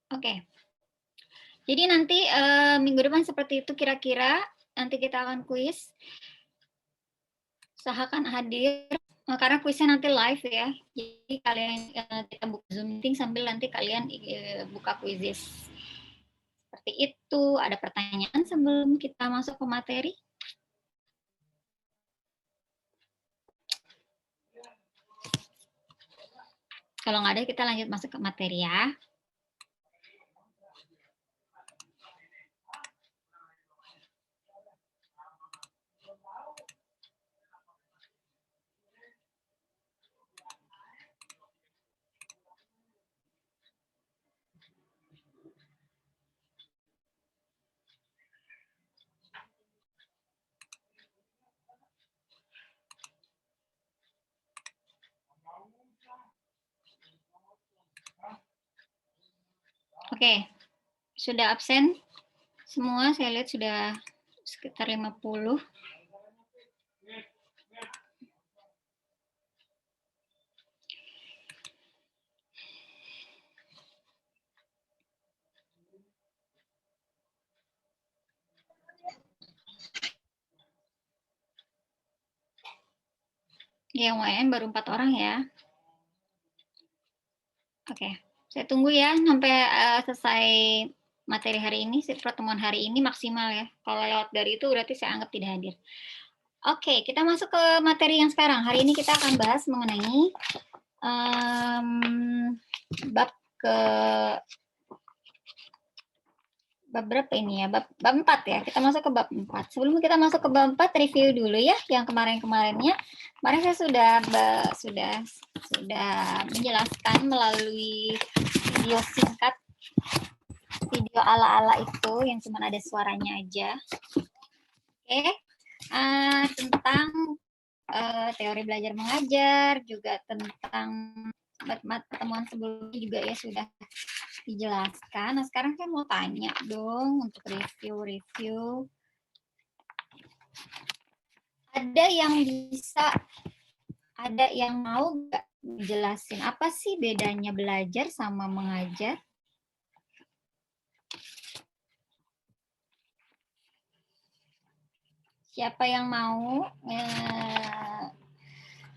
Oke. Jadi nanti minggu depan seperti itu kira-kira. Nanti kita akan kuis. Usahakan hadir karena kuisnya nanti live ya. Jadi kalian kita buka Zoom meeting sambil nanti kalian buka kuisis. Seperti itu. Ada pertanyaan sebelum kita masuk ke materi? Kalau nggak ada, kita lanjut masuk ke materi ya. Oke, sudah absen semua, saya lihat sudah sekitar 50. Yang WN baru 4 orang ya. Oke, saya tunggu ya sampai selesai materi hari ini, pertemuan hari ini maksimal ya. Kalau lewat dari itu berarti saya anggap tidak hadir. Oke, kita masuk ke materi yang sekarang. Hari ini kita akan bahas mengenai bab berapa ini ya? Bab 4 ya. Kita masuk ke bab 4. Sebelum kita masuk ke bab 4, review dulu ya yang kemarin-kemarinnya. Kemarin saya sudah menjelaskan melalui video singkat, video ala-ala itu yang cuma ada suaranya aja. Oke. Tentang teori belajar mengajar, juga tentang pertemuan sebelumnya juga ya sudah dijelaskan. Nah, sekarang saya mau tanya dong untuk review. Ada yang mau nggak jelasin apa sih bedanya belajar sama mengajar? Siapa yang mau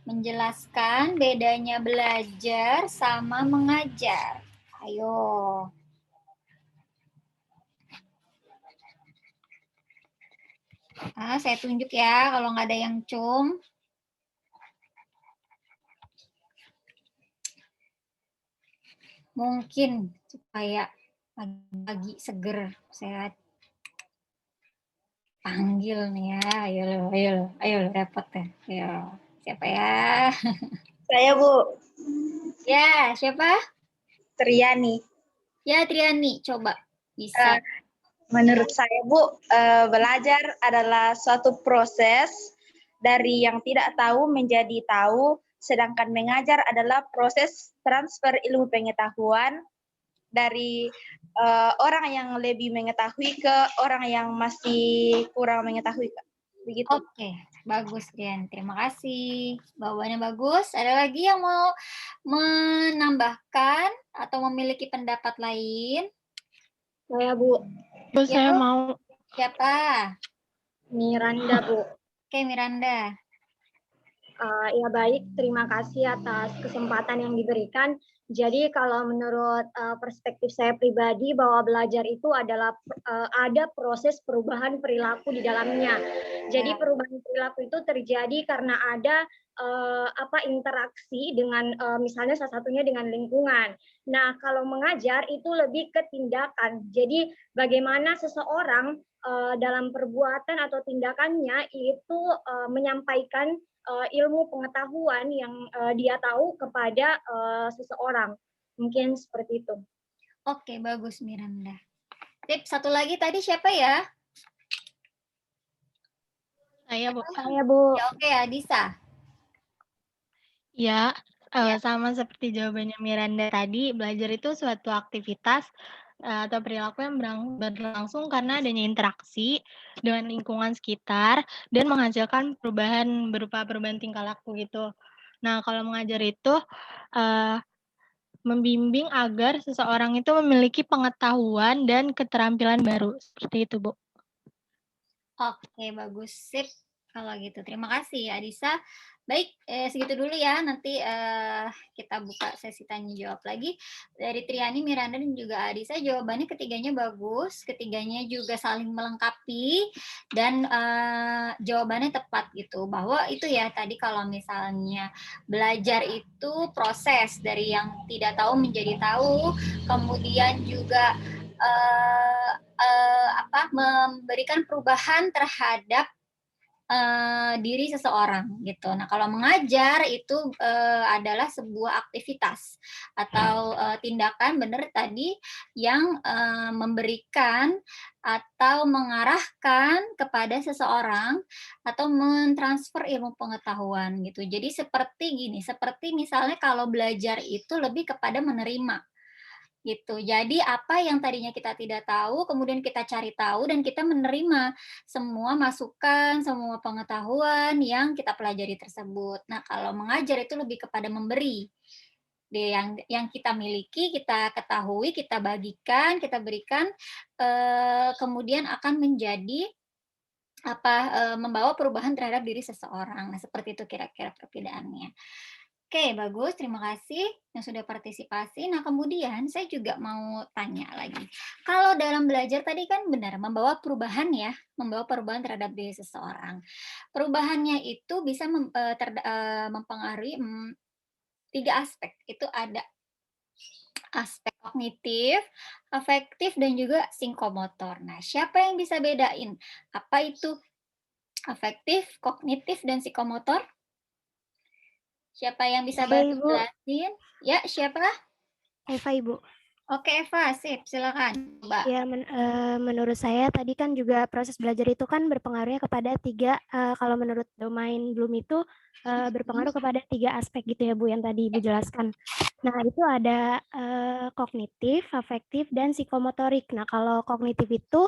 menjelaskan bedanya belajar sama mengajar? Ayo. Saya tunjuk ya kalau nggak ada yang cum. Mungkin supaya pagi seger saya panggil nih ya. Ayo repot ya. Ayo. Siapa ya? Saya, Bu. Ya, siapa? Triani. Ya, Triani, coba bisa. Menurut saya, Bu, belajar adalah suatu proses dari yang tidak tahu menjadi tahu, sedangkan mengajar adalah proses transfer ilmu pengetahuan dari orang yang lebih mengetahui ke orang yang masih kurang mengetahui, Kak. Begitu. Oke, bagus, Trian. Terima kasih. Bawaannya bagus. Ada lagi yang mau menambahkan atau memiliki pendapat lain? Saya, Bu. Ya, saya mau. Siapa? Miranda, Bu. Oke, Miranda. Ya baik, terima kasih atas kesempatan yang diberikan. Jadi kalau menurut perspektif saya pribadi bahwa belajar itu adalah ada proses perubahan perilaku di dalamnya. Jadi perubahan perilaku itu terjadi karena ada interaksi dengan misalnya salah satunya dengan lingkungan. Nah, kalau mengajar itu lebih ke tindakan. Jadi bagaimana seseorang dalam perbuatan atau tindakannya itu menyampaikan ilmu pengetahuan yang dia tahu kepada seseorang. Mungkin seperti itu. Oke, bagus Miranda. Tip satu lagi tadi siapa ya? Saya, Bu. Saya, Bu. Ya, oke, Adisa. Ya, sama seperti jawabannya Miranda tadi, belajar itu suatu aktivitas atau perilaku yang berlangsung karena adanya interaksi dengan lingkungan sekitar dan menghasilkan perubahan berupa perubahan tingkah laku gitu. Nah, kalau mengajar itu membimbing agar seseorang itu memiliki pengetahuan dan keterampilan baru. Seperti itu, Bu. Oke, bagus. Sip, kalau gitu. Terima kasih ya, Adisa. Baik, segitu dulu ya. Nanti kita buka sesi tanya jawab lagi. Dari Triani, Miranda, dan juga Adisa, jawabannya ketiganya bagus. Ketiganya juga saling melengkapi. Dan jawabannya tepat gitu. Bahwa itu ya, tadi kalau misalnya belajar itu proses dari yang tidak tahu menjadi tahu. Kemudian juga memberikan perubahan terhadap diri seseorang gitu. Nah, kalau mengajar itu adalah sebuah aktivitas atau tindakan benar tadi yang memberikan atau mengarahkan kepada seseorang atau mentransfer ilmu pengetahuan gitu. Jadi seperti gini, seperti misalnya kalau belajar itu lebih kepada menerima gitu. Jadi apa yang tadinya kita tidak tahu, kemudian kita cari tahu dan kita menerima semua masukan, semua pengetahuan yang kita pelajari tersebut. Nah, kalau mengajar itu lebih kepada memberi. Yang kita miliki, kita ketahui, kita bagikan, kita berikan, kemudian akan menjadi membawa perubahan terhadap diri seseorang. Nah, seperti itu kira-kira perbedaannya. Oke, bagus. Terima kasih yang sudah partisipasi. Nah, kemudian saya juga mau tanya lagi. Kalau dalam belajar tadi kan benar, membawa perubahan ya, membawa perubahan terhadap diri seseorang. Perubahannya itu bisa mempengaruhi 3 aspek. Itu ada aspek kognitif, afektif, dan juga psikomotor. Nah, siapa yang bisa bedain apa itu afektif, kognitif, dan psikomotor? Siapa yang bisa Saya, bantu Ibu. jelasin? Ya, siapa? Eva, Ibu. Oke, Eva, sip, silakan. Coba. Ya, menurut saya tadi kan juga proses belajar itu kan berpengaruhnya kepada 3, kalau menurut domain Bloom itu berpengaruh kepada 3 aspek gitu ya Bu yang tadi Ibu jelaskan. Nah itu ada kognitif, afektif, dan psikomotorik. Nah kalau kognitif itu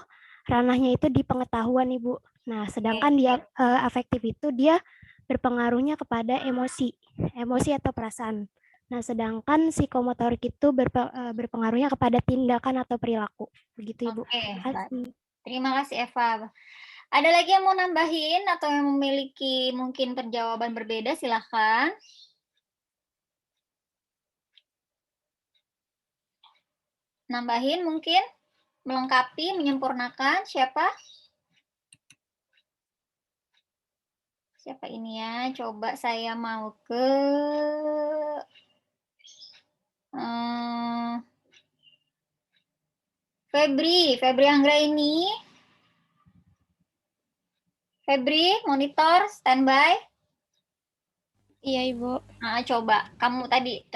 ranahnya itu di pengetahuan Ibu. Nah sedangkan dia afektif itu dia berpengaruhnya kepada emosi atau perasaan. Nah, sedangkan psikomotorik itu berpengaruhnya kepada tindakan atau perilaku. Begitu, Ibu. Oke, Terima kasih. terima kasih Eva. Ada lagi yang mau nambahin atau yang memiliki mungkin perjawaban berbeda, silahkan. Nambahin mungkin, melengkapi, menyempurnakan, siapa? Siapa ini ya? Coba saya mau ke Febri Anggraini. Febri, monitor, standby. Iya, Ibu. Nah, coba kamu tadi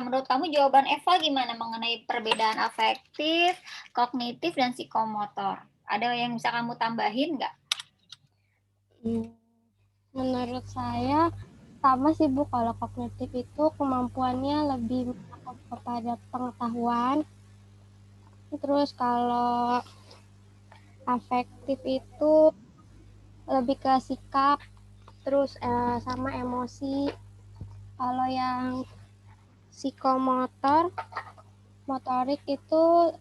menurut kamu jawaban Eva gimana mengenai perbedaan afektif, kognitif, dan psikomotor? Ada yang bisa kamu tambahin nggak? Menurut saya sama sih Bu, kalau kognitif itu kemampuannya lebih kepada pengetahuan. Terus kalau afektif itu lebih ke sikap, terus sama emosi. Kalau yang psikomotor, motorik itu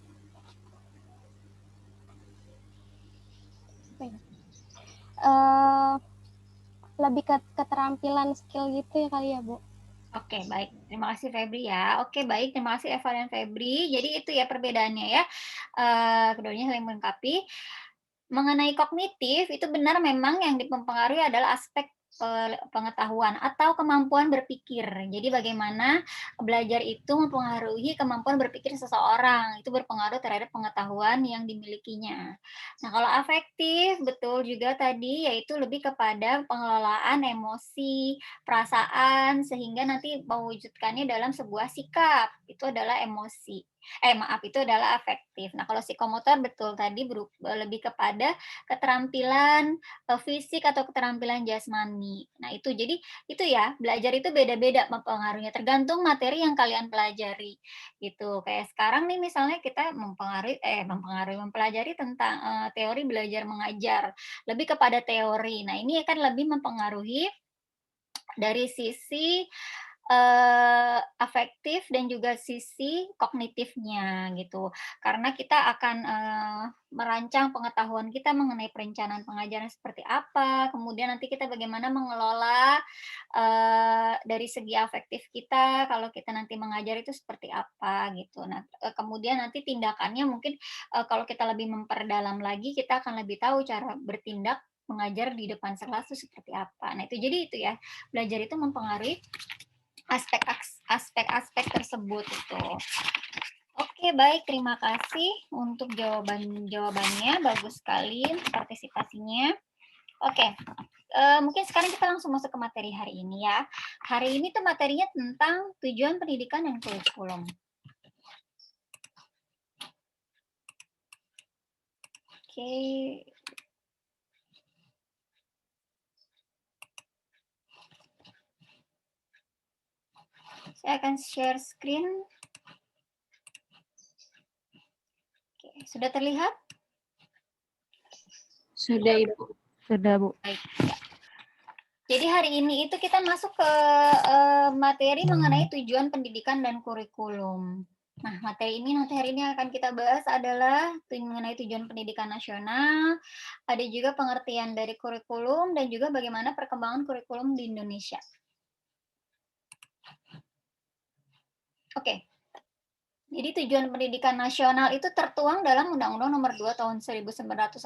lebih ke keterampilan skill gitu ya kali ya Bu. Oke, baik. Terima kasih Febri ya. Oke, baik. Terima kasih Eva dan Febri. Jadi itu ya perbedaannya ya. Keduanya saling melengkapi. Mengenai kognitif, itu benar memang yang dipengaruhi adalah aspek pengetahuan atau kemampuan berpikir. Jadi bagaimana belajar itu mempengaruhi kemampuan berpikir seseorang. Itu berpengaruh terhadap pengetahuan yang dimilikinya. Nah, kalau afektif, betul juga tadi, yaitu lebih kepada pengelolaan emosi, perasaan, sehingga nanti mewujudkannya dalam sebuah sikap. Itu adalah emosi. Itu adalah afektif. Nah, kalau psikomotor betul tadi lebih kepada keterampilan fisik atau keterampilan jasmani. Nah, itu jadi itu ya, belajar itu beda-beda mempengaruhinya tergantung materi yang kalian pelajari. Gitu. Kayak sekarang nih misalnya kita mempelajari tentang teori belajar mengajar, lebih kepada teori. Nah, ini akan lebih mempengaruhi dari sisi afektif dan juga sisi kognitifnya gitu. Karena kita akan merancang pengetahuan kita mengenai perencanaan pengajaran seperti apa, kemudian nanti kita bagaimana mengelola dari segi afektif kita kalau kita nanti mengajar itu seperti apa gitu. Nah, kemudian nanti tindakannya mungkin kalau kita lebih memperdalam lagi, kita akan lebih tahu cara bertindak mengajar di depan kelas itu seperti apa. Nah, itu jadi itu ya, belajar itu mempengaruhi aspek-aspek tersebut itu. Oke, baik, terima kasih untuk jawabannya, bagus sekali partisipasinya. Oke, mungkin sekarang kita langsung masuk ke materi hari ini ya. Hari ini tuh materinya tentang tujuan pendidikan dan kurikulum. Oke. Saya akan share screen. Oke, sudah terlihat? Sudah, Ibu. Sudah, Bu. Baik. Jadi hari ini itu kita masuk ke materi mengenai tujuan pendidikan dan kurikulum. Nah, materi ini nanti hari ini akan kita bahas adalah mengenai tujuan pendidikan nasional, ada juga pengertian dari kurikulum, dan juga bagaimana perkembangan kurikulum di Indonesia. Oke. Jadi tujuan pendidikan nasional itu tertuang dalam Undang-Undang Nomor 2 Tahun 1989.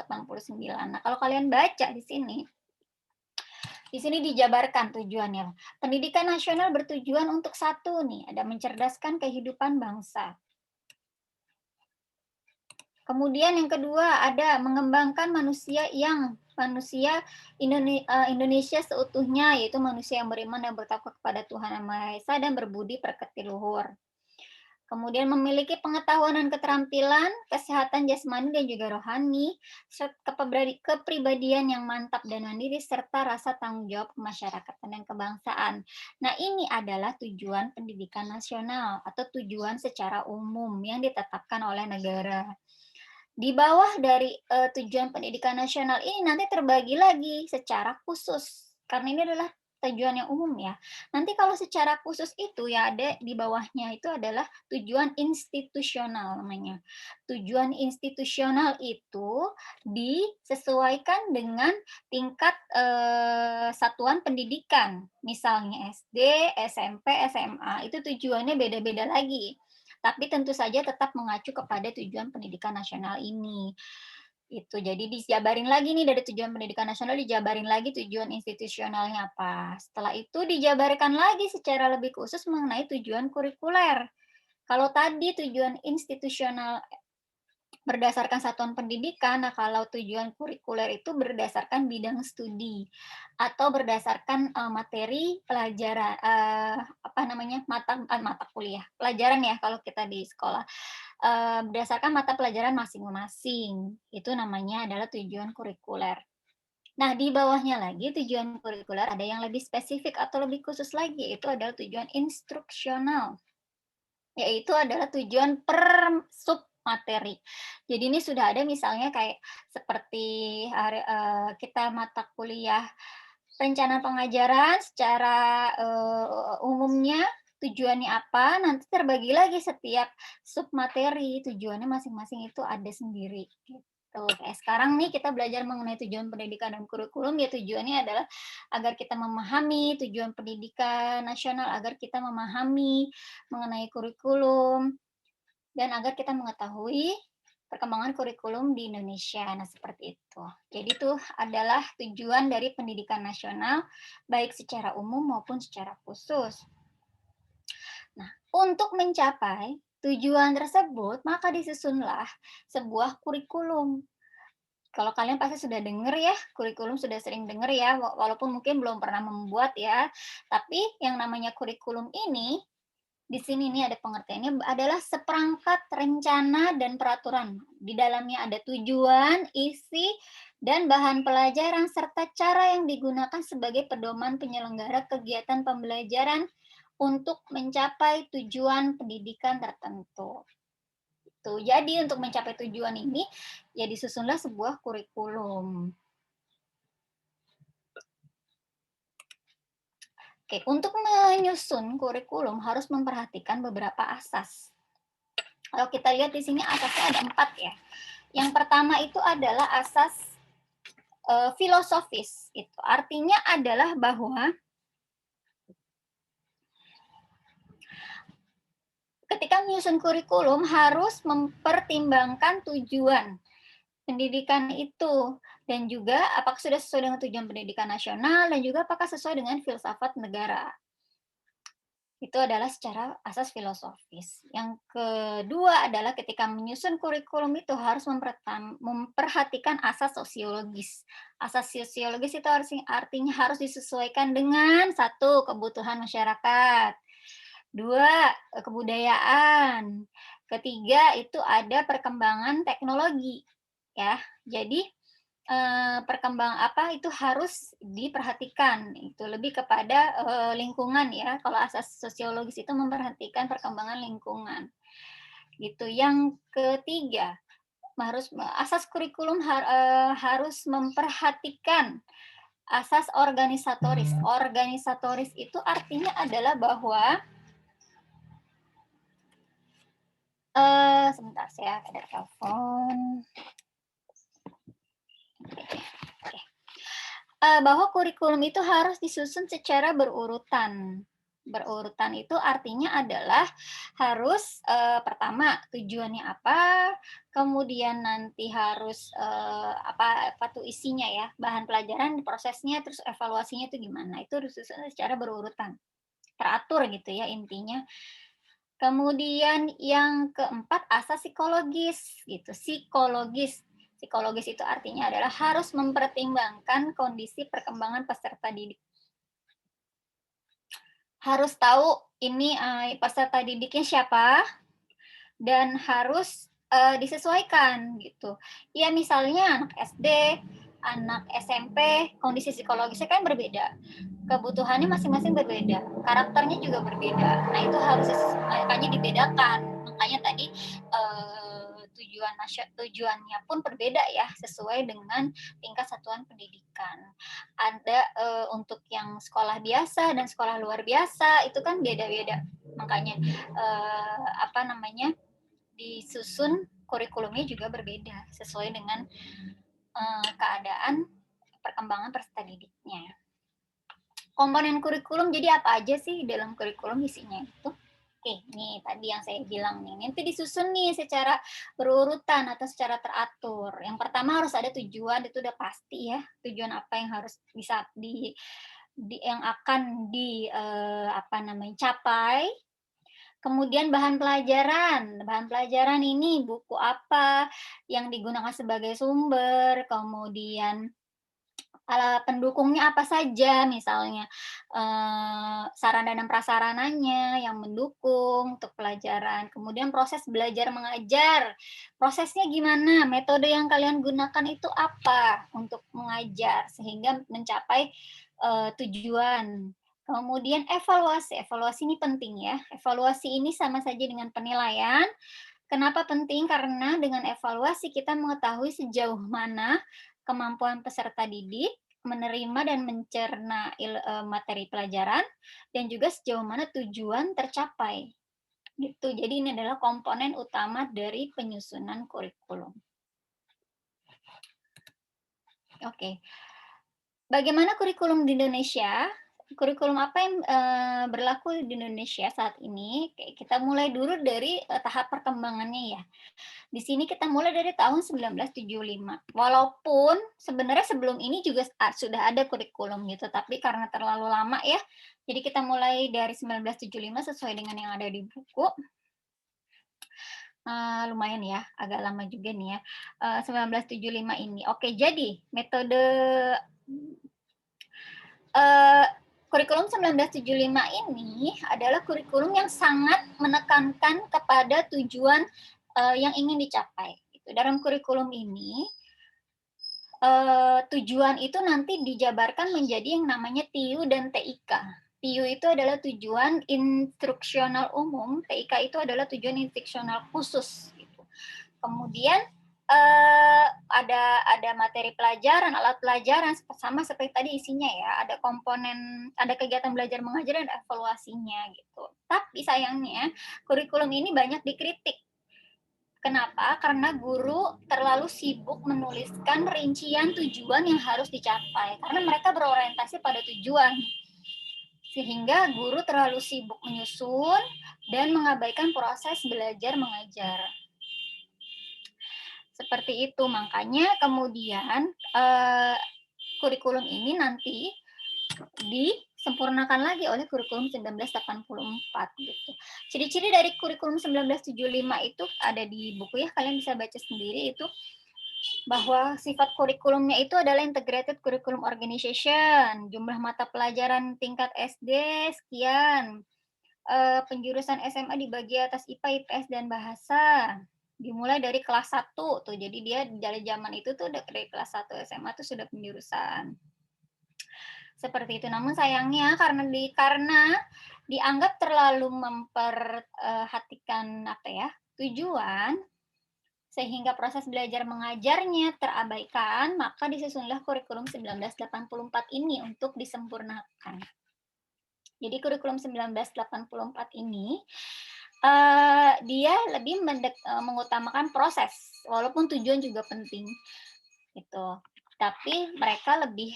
Nah, kalau kalian baca di sini dijabarkan tujuannya. Pendidikan nasional bertujuan untuk satu nih, ada mencerdaskan kehidupan bangsa. Kemudian yang kedua ada mengembangkan manusia Indonesia seutuhnya, yaitu manusia yang beriman dan bertakwa kepada Tuhan Yang Maha Esa dan berbudi pekerti luhur. Kemudian memiliki pengetahuan dan keterampilan, kesehatan jasmani dan juga rohani, kepribadian yang mantap dan mandiri, serta rasa tanggung jawab kemasyarakatan dan kebangsaan. Nah, ini adalah tujuan pendidikan nasional atau tujuan secara umum yang ditetapkan oleh negara. Di bawah dari tujuan pendidikan nasional ini nanti terbagi lagi secara khusus, karena ini adalah tujuan yang umum ya. Nanti kalau secara khusus itu ya ada di bawahnya itu adalah tujuan institusional namanya. Tujuan institusional itu disesuaikan dengan tingkat satuan pendidikan. Misalnya SD, SMP, SMA, itu tujuannya beda-beda lagi. Tapi tentu saja tetap mengacu kepada tujuan pendidikan nasional ini. Itu jadi dijabarin lagi nih dari tujuan pendidikan nasional, dijabarin lagi tujuan institusionalnya apa. Setelah itu dijabarkan lagi secara lebih khusus mengenai tujuan kurikuler. Kalau tadi tujuan institusional berdasarkan satuan pendidikan, nah kalau tujuan kurikuler itu berdasarkan bidang studi atau berdasarkan materi pelajaran mata kuliah pelajaran ya kalau kita di sekolah, berdasarkan mata pelajaran masing-masing, itu namanya adalah tujuan kurikuler. Nah, di bawahnya lagi tujuan kurikuler ada yang lebih spesifik atau lebih khusus lagi, itu adalah tujuan instruksional, yaitu adalah tujuan per sub materi. Jadi ini sudah ada misalnya kayak seperti kita mata kuliah rencana pengajaran secara umumnya tujuannya apa, nanti terbagi lagi setiap sub materi, tujuannya masing-masing itu ada sendiri. Gitu. Kayak sekarang nih kita belajar mengenai tujuan pendidikan dan kurikulum, ya tujuannya adalah agar kita memahami tujuan pendidikan nasional, agar kita memahami mengenai kurikulum, dan agar kita mengetahui perkembangan kurikulum di Indonesia. Nah, seperti itu. Jadi itu adalah tujuan dari pendidikan nasional, baik secara umum maupun secara khusus. Nah, untuk mencapai tujuan tersebut, maka disusunlah sebuah kurikulum. Kalau kalian pasti sudah dengar ya, kurikulum sudah sering dengar ya, walaupun mungkin belum pernah membuat ya. Tapi yang namanya kurikulum ini, di sini nih ada pengertiannya adalah seperangkat rencana dan peraturan. Di dalamnya ada tujuan, isi, dan bahan pelajaran serta cara yang digunakan sebagai pedoman penyelenggara kegiatan pembelajaran untuk mencapai tujuan pendidikan tertentu. Jadi untuk mencapai tujuan ini ya disusunlah sebuah kurikulum. Oke, untuk menyusun kurikulum harus memperhatikan beberapa asas. Kalau kita lihat di sini asasnya ada 4 ya. Yang pertama itu adalah asas filosofis. Itu artinya adalah bahwa ketika menyusun kurikulum harus mempertimbangkan tujuan pendidikan itu dan juga apakah sudah sesuai dengan tujuan pendidikan nasional dan juga apakah sesuai dengan filsafat negara. Itu adalah secara asas filosofis. Yang kedua adalah ketika menyusun kurikulum itu harus memperhatikan asas sosiologis. Asas sosiologis itu artinya harus disesuaikan dengan 1, kebutuhan masyarakat. 2, kebudayaan. Ketiga, itu ada perkembangan teknologi. Ya, jadi perkembangan apa itu harus diperhatikan. Itu lebih kepada lingkungan ya. Kalau asas sosiologis itu memperhatikan perkembangan lingkungan. Gitu. Yang ketiga, asas kurikulum harus memperhatikan asas organisatoris. Organisatoris itu artinya adalah bahwa sebentar saya ada telepon. Oke. Bahwa kurikulum itu harus disusun secara berurutan. Berurutan itu artinya adalah harus pertama tujuannya apa, kemudian nanti harus apa tuh isinya ya, bahan pelajaran, prosesnya, terus evaluasinya itu gimana. Itu harus disusun secara berurutan. Teratur gitu ya intinya. Kemudian yang keempat asas psikologis gitu. Psikologis itu artinya adalah harus mempertimbangkan kondisi perkembangan peserta didik. Harus tahu ini peserta didiknya siapa dan harus disesuaikan gitu. Ya misalnya anak SD, anak SMP, kondisi psikologisnya kan berbeda. Kebutuhannya masing-masing berbeda, karakternya juga berbeda. Nah, itu harus makanya dibedakan. Makanya tadi tujuannya pun berbeda ya, sesuai dengan tingkat satuan pendidikan. Ada untuk yang sekolah biasa dan sekolah luar biasa itu kan beda-beda. Makanya disusun kurikulumnya juga berbeda sesuai dengan keadaan perkembangan peserta didiknya. Komponen kurikulum jadi apa aja sih dalam kurikulum isinya itu? Oke, nih tadi yang saya bilang nih, nanti disusun nih secara berurutan atau secara teratur. Yang pertama harus ada tujuan, itu udah pasti ya, tujuan apa yang harus bisa yang akan capai. Kemudian bahan pelajaran ini buku apa yang digunakan sebagai sumber, kemudian pendukungnya apa saja, misalnya sarana dan prasarananya yang mendukung untuk pelajaran. Kemudian proses belajar mengajar, prosesnya gimana, metode yang kalian gunakan itu apa untuk mengajar sehingga mencapai tujuan. Kemudian evaluasi ini penting ya. Evaluasi ini sama saja dengan penilaian. Kenapa penting? Karena dengan evaluasi kita mengetahui sejauh mana kemampuan peserta didik menerima dan mencerna materi pelajaran dan juga sejauh mana tujuan tercapai. Gitu. Jadi ini adalah komponen utama dari penyusunan kurikulum. Oke. Bagaimana kurikulum di Indonesia? Kurikulum apa yang berlaku di Indonesia saat ini? Kita mulai dulu dari tahap perkembangannya ya. Di sini kita mulai dari tahun 1975. Walaupun sebenarnya sebelum ini juga sudah ada kurikulum gitu, tapi karena terlalu lama ya, jadi kita mulai dari 1975 sesuai dengan yang ada di buku. Lumayan ya, agak lama juga nih ya. 1975 ini. Oke, jadi metode kurikulum 1975 ini adalah kurikulum yang sangat menekankan kepada tujuan yang ingin dicapai. Dalam kurikulum ini, tujuan itu nanti dijabarkan menjadi yang namanya TIU dan TIK. TIU itu adalah tujuan instruksional umum, TIK itu adalah tujuan instruksional khusus. Kemudian ada materi pelajaran, alat pelajaran sama seperti tadi isinya ya, ada komponen, ada kegiatan belajar mengajar dan evaluasinya gitu. Tapi sayangnya kurikulum ini banyak dikritik. Kenapa? Karena guru terlalu sibuk menuliskan rincian tujuan yang harus dicapai karena mereka berorientasi pada tujuan. Sehingga guru terlalu sibuk menyusun dan mengabaikan proses belajar mengajar. Seperti itu, makanya kemudian kurikulum ini nanti disempurnakan lagi oleh kurikulum 1984 gitu. Ciri-ciri dari kurikulum 1975 itu ada di buku ya, kalian bisa baca sendiri itu, bahwa sifat kurikulumnya itu adalah integrated curriculum organization, jumlah mata pelajaran tingkat SD sekian, penjurusan SMA dibagi atas IPA, IPS, dan bahasa. Dimulai dari kelas 1 tuh. Jadi dia dari zaman itu tuh dari kelas 1 SMA tuh sudah penjurusan. Seperti itu. Namun sayangnya karena dianggap terlalu memperhatikan tujuan, sehingga proses belajar mengajarnya terabaikan, maka disusunlah kurikulum 1984 ini untuk disempurnakan. Jadi kurikulum 1984 ini dia lebih mengutamakan proses, walaupun tujuan juga penting, gitu. Tapi mereka lebih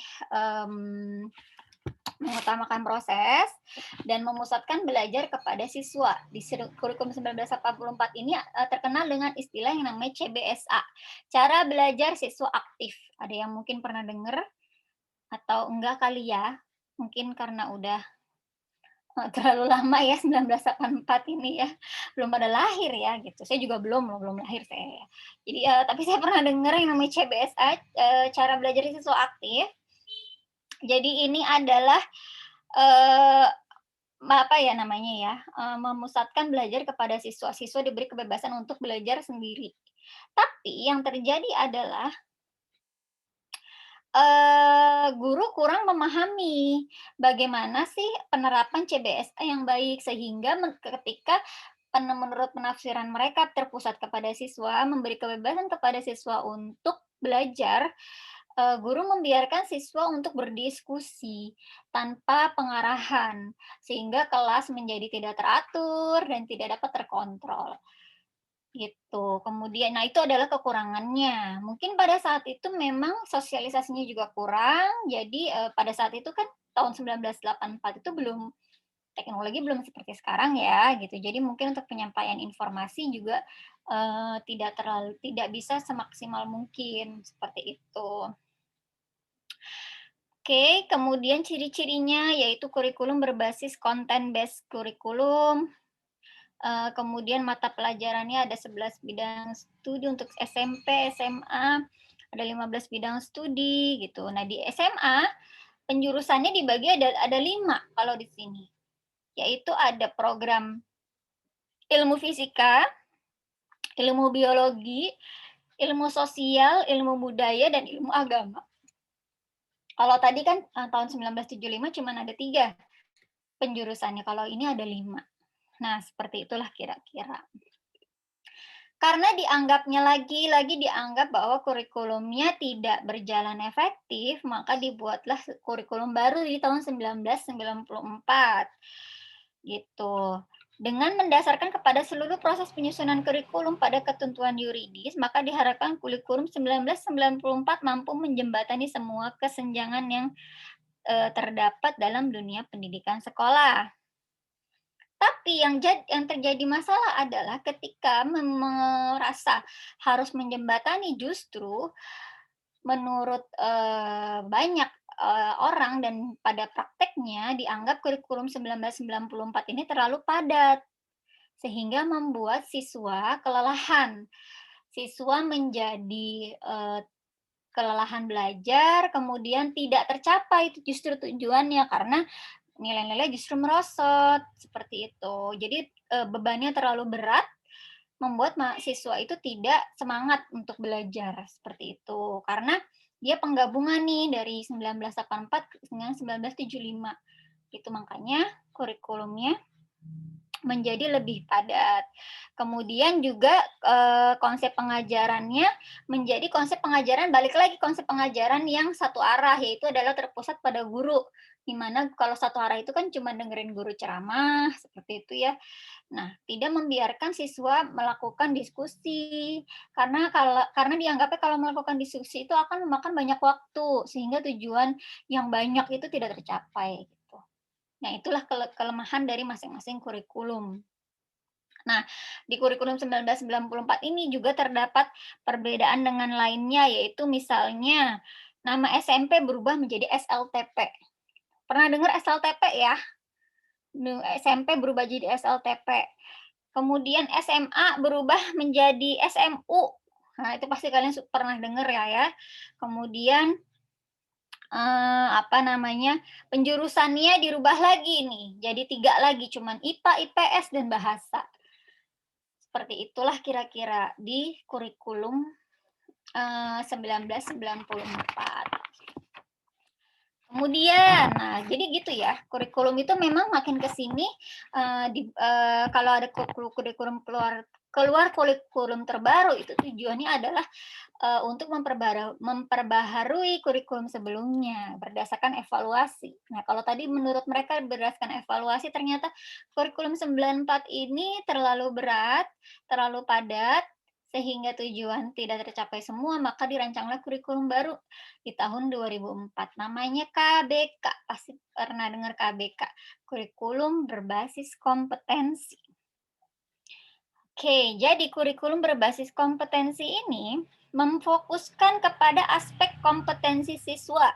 mengutamakan proses dan memusatkan belajar kepada siswa. Di kurikulum 1984 ini terkenal dengan istilah yang namanya CBSA, cara belajar siswa aktif. Ada yang mungkin pernah dengar atau enggak kali ya? Mungkin karena udah terlalu lama ya 1984 ini ya, belum pada lahir ya gitu. Saya juga belum lahir saya. Jadi tapi saya pernah dengar yang namanya CBSA, cara belajar siswa aktif. Jadi ini adalah memusatkan belajar kepada siswa. Siswa diberi kebebasan untuk belajar sendiri. Tapi yang terjadi adalah guru kurang memahami bagaimana sih penerapan CBSA yang baik, sehingga ketika menurut penafsiran mereka terpusat kepada siswa, memberi kebebasan kepada siswa untuk belajar, guru membiarkan siswa untuk berdiskusi tanpa pengarahan, sehingga kelas menjadi tidak teratur dan tidak dapat terkontrol. Gitu. Kemudian, nah itu adalah kekurangannya. Mungkin pada saat itu memang sosialisasinya juga kurang. Jadi pada saat itu kan tahun 1984 itu teknologi belum seperti sekarang ya, gitu. Jadi mungkin untuk penyampaian informasi juga tidak bisa semaksimal mungkin seperti itu. Oke, kemudian ciri-cirinya yaitu kurikulum berbasis content-based kurikulum. Kemudian mata pelajarannya ada 11 bidang studi untuk SMP, SMA, ada 15 bidang studi gitu. Nah, di SMA penjurusannya dibagi ada 5 kalau di sini. Yaitu ada program ilmu fisika, ilmu biologi, ilmu sosial, ilmu budaya, dan ilmu agama. Kalau tadi kan tahun 1975 cuma ada 3 penjurusannya, kalau ini ada 5. Nah, seperti itulah kira-kira. Karena dianggapnya lagi dianggap bahwa kurikulumnya tidak berjalan efektif, maka dibuatlah kurikulum baru di tahun 1994. Gitu. Dengan mendasarkan kepada seluruh proses penyusunan kurikulum pada ketentuan yuridis, maka diharapkan kurikulum 1994 mampu menjembatani semua kesenjangan yang terdapat dalam dunia pendidikan sekolah. Tapi yang terjadi masalah adalah ketika merasa harus menjembatani, justru menurut banyak orang dan pada prakteknya dianggap kurikulum 1994 ini terlalu padat, sehingga membuat siswa kelelahan. Siswa menjadi kelelahan belajar, kemudian tidak tercapai justru tujuannya karena nilai-nilai justru merosot, seperti itu. Jadi bebannya terlalu berat, membuat mahasiswa itu tidak semangat untuk belajar, seperti itu. Karena dia penggabungan nih dari 1984 dengan 1975. Itu makanya kurikulumnya menjadi lebih padat. Kemudian juga konsep pengajarannya menjadi konsep pengajaran, balik lagi konsep pengajaran yang satu arah, yaitu adalah terpusat pada guru. Dimana kalau satu arah itu kan cuma dengerin guru ceramah, seperti itu ya. Nah, tidak membiarkan siswa melakukan diskusi, karena dianggapnya kalau melakukan diskusi itu akan memakan banyak waktu, sehingga tujuan yang banyak itu tidak tercapai. Gitu. Nah, itulah kelemahan dari masing-masing kurikulum. Nah, di kurikulum 1994 ini juga terdapat perbedaan dengan lainnya, yaitu misalnya nama SMP berubah menjadi SLTP. Pernah dengar SLTP ya? SMP berubah jadi SLTP. Kemudian SMA berubah menjadi SMU. Nah, itu pasti kalian pernah dengar ya. Kemudian penjurusannya dirubah lagi nih, jadi 3 lagi, cuman IPA, IPS, dan bahasa. Seperti itulah kira-kira di kurikulum 1994. Kemudian, nah jadi gitu ya, kurikulum itu memang makin ke sini kalau ada kurikulum keluar kurikulum terbaru, itu tujuannya adalah untuk memperbaharui kurikulum sebelumnya berdasarkan evaluasi. Nah, kalau tadi menurut mereka berdasarkan evaluasi ternyata kurikulum 94 ini terlalu berat, terlalu padat, sehingga tujuan tidak tercapai semua, maka dirancanglah kurikulum baru di tahun 2004. Namanya KBK, pasti pernah dengar KBK, kurikulum berbasis kompetensi. Oke, jadi kurikulum berbasis kompetensi ini memfokuskan kepada aspek kompetensi siswa.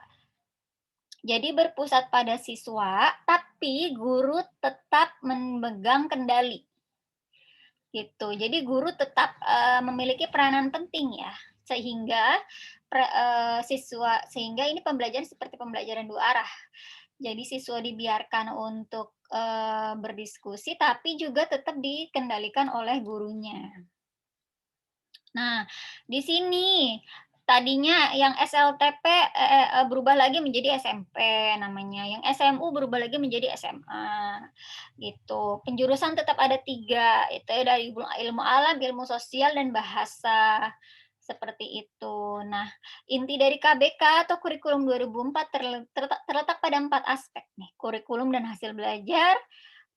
Jadi berpusat pada siswa, tapi guru tetap memegang kendali. Gitu. Jadi guru tetap memiliki peranan penting ya, sehingga sehingga ini pembelajaran seperti pembelajaran 2 arah. Jadi siswa dibiarkan untuk berdiskusi, tapi juga tetap dikendalikan oleh gurunya. Nah, di sini tadinya yang SLTP berubah lagi menjadi SMP namanya, yang SMU berubah lagi menjadi SMA, gitu. Penjurusan tetap ada 3, itu dari ilmu alam, ilmu sosial, dan bahasa, seperti itu. Nah, inti dari KBK atau kurikulum 2004 terletak pada 4 aspek nih, kurikulum dan hasil belajar,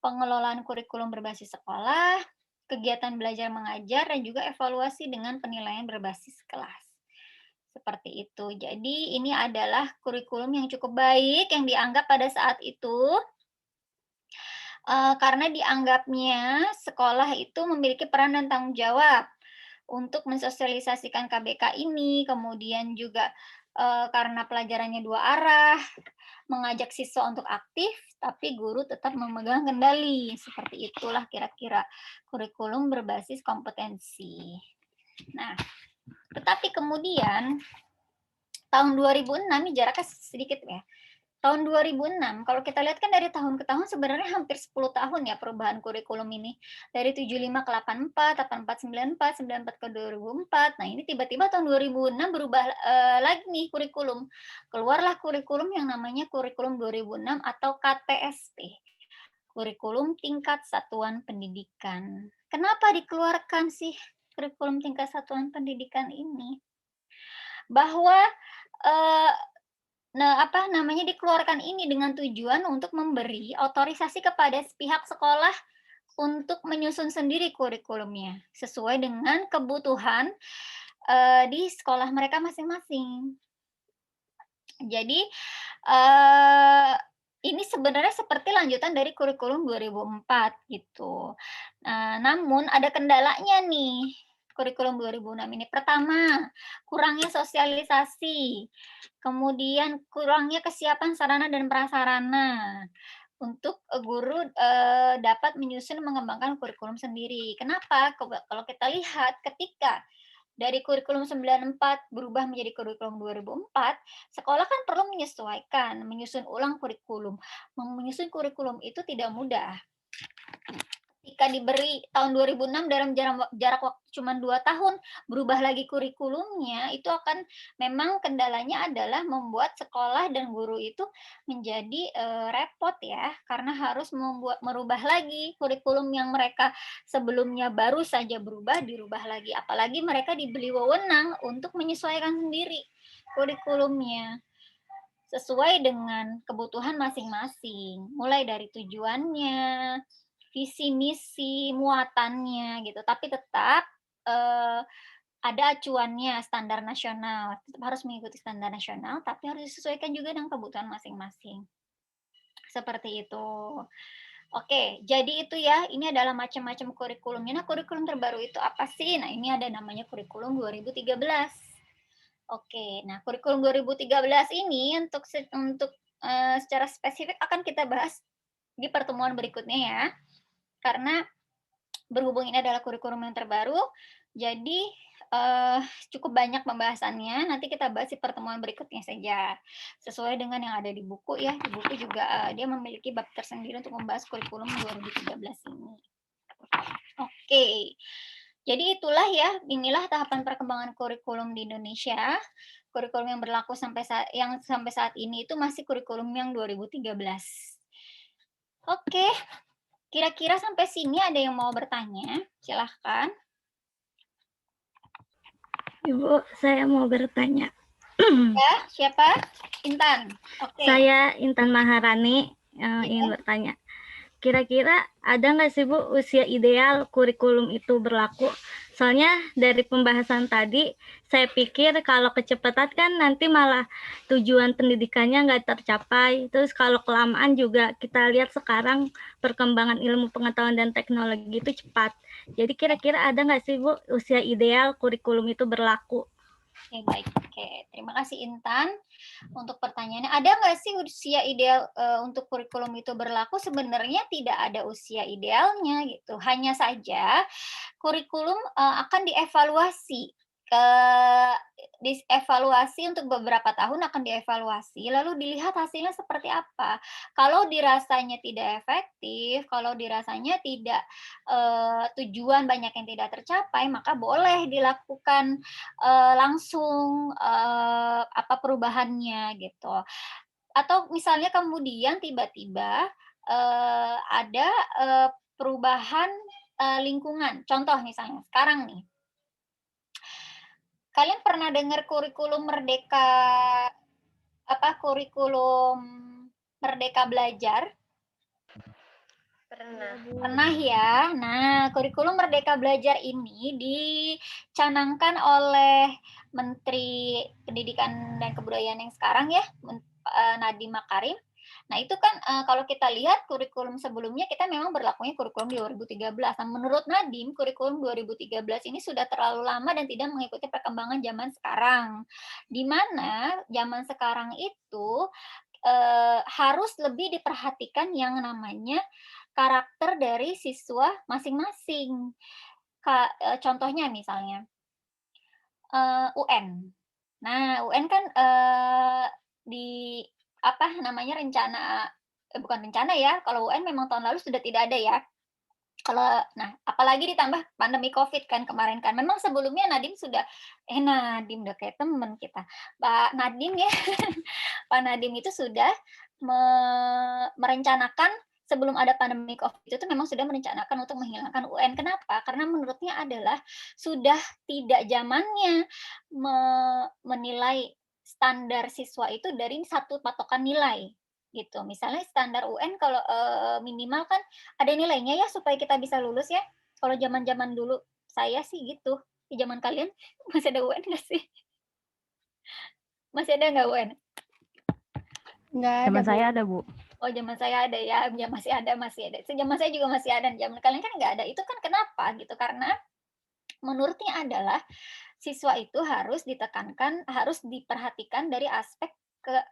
pengelolaan kurikulum berbasis sekolah, kegiatan belajar mengajar, dan juga evaluasi dengan penilaian berbasis kelas. Seperti itu. Jadi ini adalah kurikulum yang cukup baik yang dianggap pada saat itu karena dianggapnya sekolah itu memiliki peran dan tanggung jawab untuk mensosialisasikan KBK ini, kemudian juga karena pelajarannya 2 arah, mengajak siswa untuk aktif, tapi guru tetap memegang kendali. Seperti itulah kira-kira kurikulum berbasis kompetensi. Nah, tetapi kemudian tahun 2006, ini jaraknya sedikit ya. Tahun 2006, kalau kita lihat kan dari tahun ke tahun sebenarnya hampir 10 tahun ya perubahan kurikulum ini. Dari 75 ke 84, 84, 94, 94 ke 2004. Nah, ini tiba-tiba tahun 2006 berubah lagi nih kurikulum. Keluarlah kurikulum yang namanya kurikulum 2006 atau KTSP. Kurikulum Tingkat Satuan Pendidikan. Kenapa dikeluarkan sih kurikulum tingkat satuan pendidikan ini? Bahwa dikeluarkan ini dengan tujuan untuk memberi otorisasi kepada pihak sekolah untuk menyusun sendiri kurikulumnya sesuai dengan kebutuhan di sekolah mereka masing-masing. Jadi ini sebenarnya seperti lanjutan dari kurikulum 2004 gitu. Namun ada kendalanya nih kurikulum 2006 ini. Pertama, kurangnya sosialisasi. Kemudian kurangnya kesiapan sarana dan prasarana untuk guru dapat menyusun mengembangkan kurikulum sendiri. Kenapa? Kalau kita lihat ketika dari kurikulum 94 berubah menjadi kurikulum 2004, sekolah kan perlu menyesuaikan, menyusun ulang kurikulum. Menyusun kurikulum itu tidak mudah. ketika diberi tahun 2006 dalam jarak waktu cuma 2 tahun, berubah lagi kurikulumnya, itu akan memang kendalanya adalah membuat sekolah dan guru itu menjadi repot ya, karena harus merubah lagi kurikulum yang mereka sebelumnya baru saja berubah, dirubah lagi. Apalagi mereka diberi wewenang untuk menyesuaikan sendiri kurikulumnya sesuai dengan kebutuhan masing-masing, mulai dari tujuannya, visi misi, muatannya gitu. Tapi tetap ada acuannya standar nasional, tetap harus mengikuti standar nasional, tapi harus disesuaikan juga dengan kebutuhan masing-masing. Seperti itu. Oke, jadi itu ya, ini adalah macam-macam kurikulumnya. Nah, kurikulum terbaru itu apa sih? Nah, ini ada namanya kurikulum 2013. Oke, nah kurikulum 2013 ini untuk secara spesifik akan kita bahas di pertemuan berikutnya ya. Karena berhubung ini adalah kurikulum yang terbaru, jadi cukup banyak pembahasannya. Nanti kita bahas di pertemuan berikutnya saja. Sesuai dengan yang ada di buku ya. Di buku juga dia memiliki bab tersendiri untuk membahas kurikulum 2013 ini. Oke. Jadi itulah ya, inilah tahapan perkembangan kurikulum di Indonesia. Kurikulum yang berlaku sampai saat ini itu masih kurikulum yang 2013. Oke. Kira-kira sampai sini ada yang mau bertanya? Silahkan. Ibu, saya mau bertanya. Ya, siapa? Intan. Oke. Saya Intan Maharani ingin bertanya. Kira-kira ada nggak sih Bu usia ideal kurikulum itu berlaku? Soalnya dari pembahasan tadi, saya pikir kalau kecepatan kan nanti malah tujuan pendidikannya nggak tercapai. Terus kalau kelamaan juga kita lihat sekarang perkembangan ilmu pengetahuan dan teknologi itu cepat. Jadi kira-kira ada nggak sih Bu usia ideal kurikulum itu berlaku? Oke, baik. Oke, terima kasih Intan untuk pertanyaannya. Ada nggak sih usia ideal untuk kurikulum itu berlaku? Sebenarnya tidak ada usia idealnya gitu. Hanya saja kurikulum akan dievaluasi. Dievaluasi untuk beberapa tahun akan dievaluasi, lalu dilihat hasilnya seperti apa. Kalau dirasanya tidak efektif, kalau dirasanya tidak tujuan banyak yang tidak tercapai, maka boleh dilakukan langsung apa perubahannya gitu. Atau misalnya kemudian tiba-tiba ada perubahan lingkungan. Contoh misalnya sekarang nih, kalian pernah dengar kurikulum kurikulum Merdeka Belajar? Pernah ya. Nah, kurikulum Merdeka Belajar ini dicanangkan oleh Menteri Pendidikan dan Kebudayaan yang sekarang ya, Nadiem Makarim. Nah, itu kan kalau kita lihat kurikulum sebelumnya kita memang berlakunya kurikulum 2013. Nah, menurut Nadiem, kurikulum 2013 ini sudah terlalu lama dan tidak mengikuti perkembangan zaman sekarang. Di mana zaman sekarang itu harus lebih diperhatikan yang namanya karakter dari siswa masing-masing. Contohnya misalnya UN. Nah, UN kan di apa namanya bukan rencana ya. Kalau UN memang tahun lalu sudah tidak ada ya. Nah, apalagi ditambah pandemi COVID kan kemarin kan. Memang sebelumnya Nadiem udah kayak temen kita. Pak Nadiem ya. Pak Nadiem itu sudah merencanakan sebelum ada pandemi COVID itu memang sudah merencanakan untuk menghilangkan UN. Kenapa? Karena menurutnya adalah sudah tidak zamannya menilai standar siswa itu dari satu patokan nilai gitu. Misalnya standar UN kalau minimal kan ada nilainya ya supaya kita bisa lulus ya. Kalau zaman-zaman dulu saya sih gitu. Di zaman kalian masih ada UN nggak sih? Masih ada nggak UN? Nggak ada. Zaman saya ada, Bu. Oh, zaman saya ada ya. Ya, masih ada. Zaman saya juga masih ada. Zaman kalian kan nggak ada. Itu kan kenapa gitu? Karena menurutnya adalah siswa itu harus ditekankan, harus diperhatikan dari aspek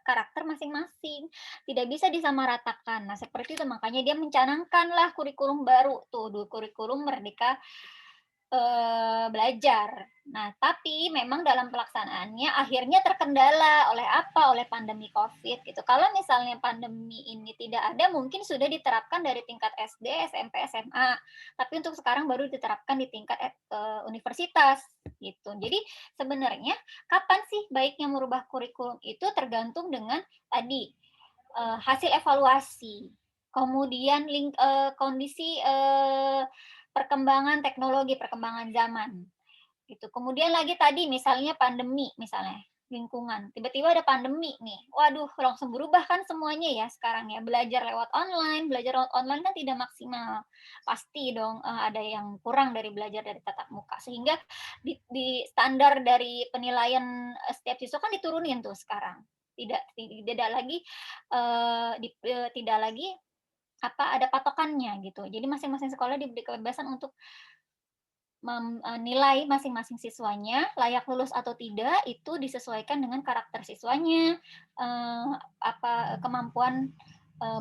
karakter masing-masing. Tidak bisa disamaratakan. Nah, seperti itu makanya dia mencanangkanlah kurikulum baru tuh, kurikulum Merdeka belajar. Nah, tapi memang dalam pelaksanaannya akhirnya terkendala oleh apa? Oleh pandemi COVID gitu. Kalau misalnya pandemi ini tidak ada, mungkin sudah diterapkan dari tingkat SD, SMP, SMA. Tapi untuk sekarang baru diterapkan di tingkat universitas gitu. Jadi sebenarnya kapan sih baiknya merubah kurikulum itu tergantung dengan tadi hasil evaluasi, kemudian kondisi perkembangan teknologi, perkembangan zaman. Gitu. Kemudian lagi tadi misalnya pandemi, misalnya lingkungan. Tiba-tiba ada pandemi nih. Waduh, langsung berubah kan semuanya ya sekarang ya. Belajar lewat online kan tidak maksimal. Pasti dong ada yang kurang dari belajar dari tatap muka. Sehingga di standar dari penilaian setiap siswa kan diturunin tuh sekarang. Tidak lagi tidak lagi ada patokannya gitu. Jadi masing-masing sekolah diberi kebebasan untuk menilai masing-masing siswanya layak lulus atau tidak itu disesuaikan dengan karakter siswanya, kemampuan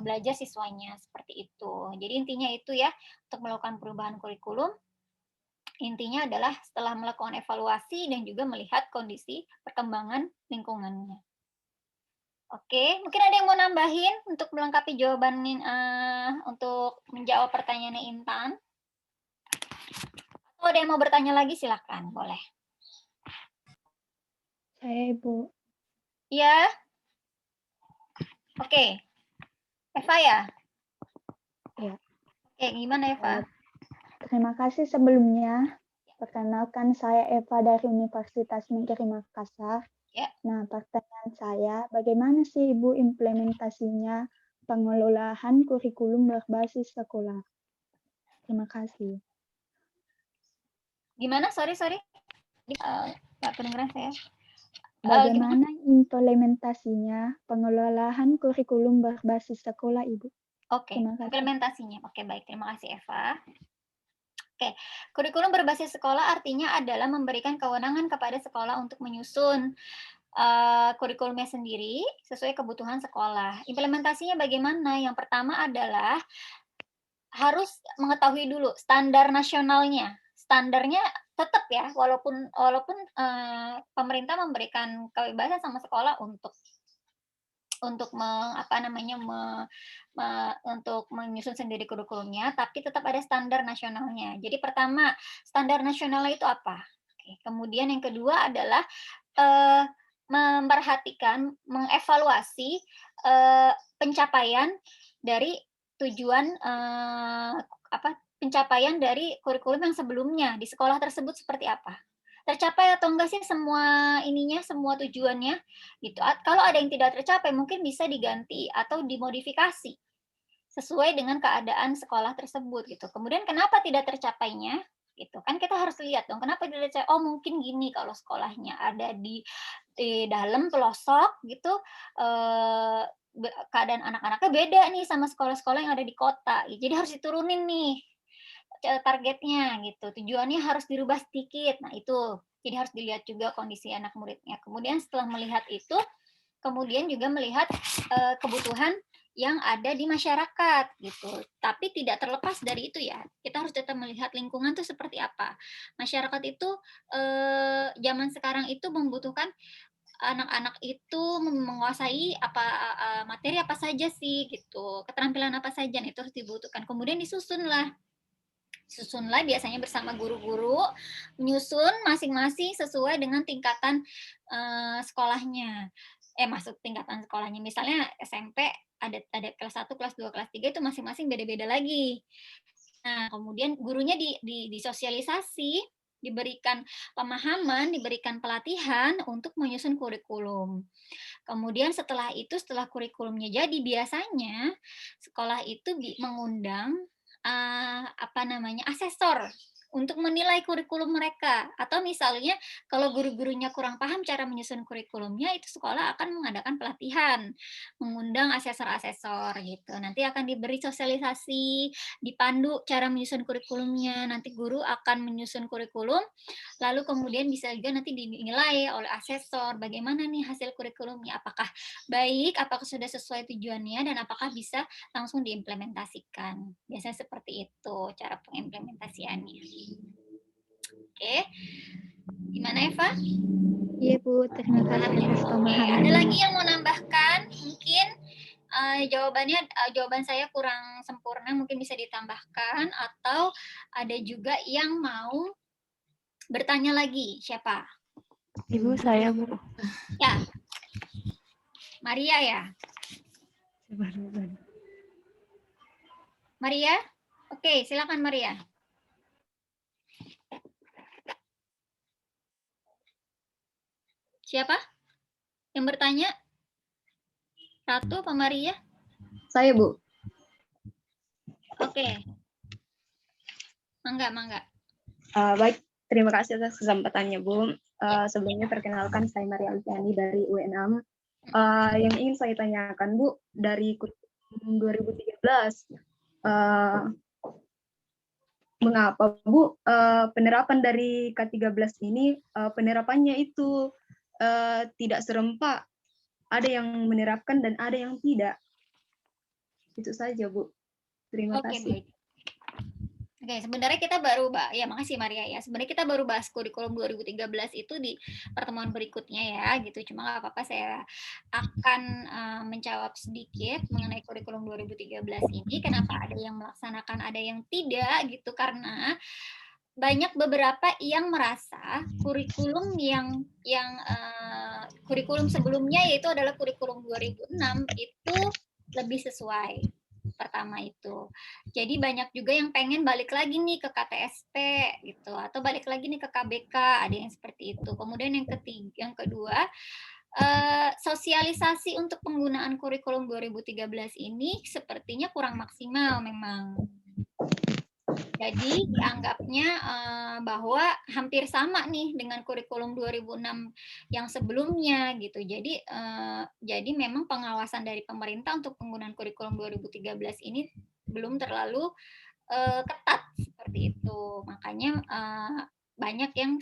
belajar siswanya seperti itu. Jadi intinya itu ya untuk melakukan perubahan kurikulum. Intinya adalah setelah melakukan evaluasi dan juga melihat kondisi perkembangan lingkungannya. Oke, mungkin ada yang mau nambahin untuk melengkapi jawaban untuk menjawab pertanyaannya Intan? Atau ada yang mau bertanya lagi silakan, boleh. Saya Ibu. Iya. Oke. Eva ya? Ya. Oke, gimana Eva? Terima kasih sebelumnya. Perkenalkan saya Eva dari Universitas Negeri Makassar. Ya. Nah, pertanyaan saya, bagaimana sih Ibu implementasinya pengelolaan kurikulum berbasis sekolah? Terima kasih. Gimana? Sorry. Nggak kedengeran saya. Bagaimana implementasinya pengelolaan kurikulum berbasis sekolah, Ibu? Oke, implementasinya. Oke, baik. Terima kasih, Eva. Oke, kurikulum berbasis sekolah artinya adalah memberikan kewenangan kepada sekolah untuk menyusun kurikulumnya sendiri sesuai kebutuhan sekolah. Implementasinya bagaimana? Yang pertama adalah harus mengetahui dulu standar nasionalnya. Standarnya tetap ya, walaupun pemerintah memberikan kebebasan sama sekolah untuk untuk menyusun sendiri kurikulumnya, tapi tetap ada standar nasionalnya. Jadi pertama, standar nasionalnya itu apa? Oke, kemudian yang kedua adalah memperhatikan, mengevaluasi pencapaian dari tujuan pencapaian dari kurikulum yang sebelumnya di sekolah tersebut seperti apa? Tercapai atau enggak sih semua tujuannya gitu. Kalau ada yang tidak tercapai mungkin bisa diganti atau dimodifikasi sesuai dengan keadaan sekolah tersebut gitu. Kemudian kenapa tidak tercapainya gitu kan kita harus lihat dong kenapa tidak tercapai. Oh mungkin gini kalau sekolahnya ada di dalam pelosok gitu keadaan anak-anaknya beda nih sama sekolah-sekolah yang ada di kota. Jadi harus diturunin nih targetnya gitu. Tujuannya harus dirubah sedikit. Nah, itu. Jadi harus dilihat juga kondisi anak muridnya. Kemudian setelah melihat itu, kemudian juga melihat kebutuhan yang ada di masyarakat gitu. Tapi tidak terlepas dari itu ya. Kita harus tetap melihat lingkungan itu seperti apa. Masyarakat itu zaman sekarang itu membutuhkan anak-anak itu menguasai materi apa saja sih gitu. Keterampilan apa saja itu harus dibutuhkan. Kemudian disusunlah biasanya bersama guru-guru menyusun masing-masing sesuai dengan tingkatan sekolahnya. Masuk tingkatan sekolahnya. Misalnya SMP ada kelas 1, kelas 2, kelas 3 itu masing-masing beda-beda lagi. Nah, kemudian gurunya disosialisasi, diberikan pemahaman, diberikan pelatihan untuk menyusun kurikulum. Kemudian setelah kurikulumnya jadi, biasanya sekolah itu mengundang asesor untuk menilai kurikulum mereka. Atau misalnya kalau guru-gurunya kurang paham cara menyusun kurikulumnya, itu sekolah akan mengadakan pelatihan, mengundang asesor-asesor gitu. Nanti akan diberi sosialisasi, dipandu cara menyusun kurikulumnya. Nanti guru akan menyusun kurikulum, lalu kemudian bisa juga nanti dinilai oleh asesor bagaimana nih hasil kurikulumnya, apakah baik, apakah sudah sesuai tujuannya, dan apakah bisa langsung diimplementasikan. Biasanya seperti itu cara pengimplementasiannya. Oke. Gimana Eva? Iya Bu, terima kasih atas Oke, pemahaman. ada lagi yang mau nambahkan? Mungkin jawaban saya kurang sempurna, mungkin bisa ditambahkan, atau ada juga yang mau bertanya lagi. Siapa? Ibu saya, Bu. Ya, Maria ya. Maria? Oke, silakan Maria. Siapa yang bertanya? Ratu apa Maria? Saya, Bu. Oke. Mangga. Baik, terima kasih atas kesempatannya, Bu. Sebelumnya perkenalkan, saya Maria Alfiani dari UNM. Yang ingin saya tanyakan, Bu, dari kurikulum 2013, mengapa, Bu, penerapan dari K13 ini, penerapannya itu tidak serempak? Ada yang menerapkan dan ada yang tidak. Itu saja, Bu. Terima Oke, kasih. baik. Oke, sebenarnya kita baru ya makasih Maria ya. Sebenarnya kita baru bahas kurikulum 2013 itu di pertemuan berikutnya ya, gitu. Cuma nggak apa-apa, saya akan menjawab sedikit mengenai kurikulum 2013 ini. Kenapa ada yang melaksanakan, ada yang tidak, gitu. Karena banyak beberapa yang merasa kurikulum yang kurikulum sebelumnya, yaitu adalah kurikulum 2006, itu lebih sesuai. Pertama itu. Jadi banyak juga yang pengen balik lagi nih ke KTSP gitu, atau balik lagi nih ke KBK, ada yang seperti itu. Kemudian yang kedua, sosialisasi untuk penggunaan kurikulum 2013 ini sepertinya kurang maksimal memang. Jadi dianggapnya bahwa hampir sama nih dengan kurikulum 2006 yang sebelumnya gitu. Jadi memang pengawasan dari pemerintah untuk penggunaan kurikulum 2013 ini belum terlalu ketat seperti itu. Makanya banyak yang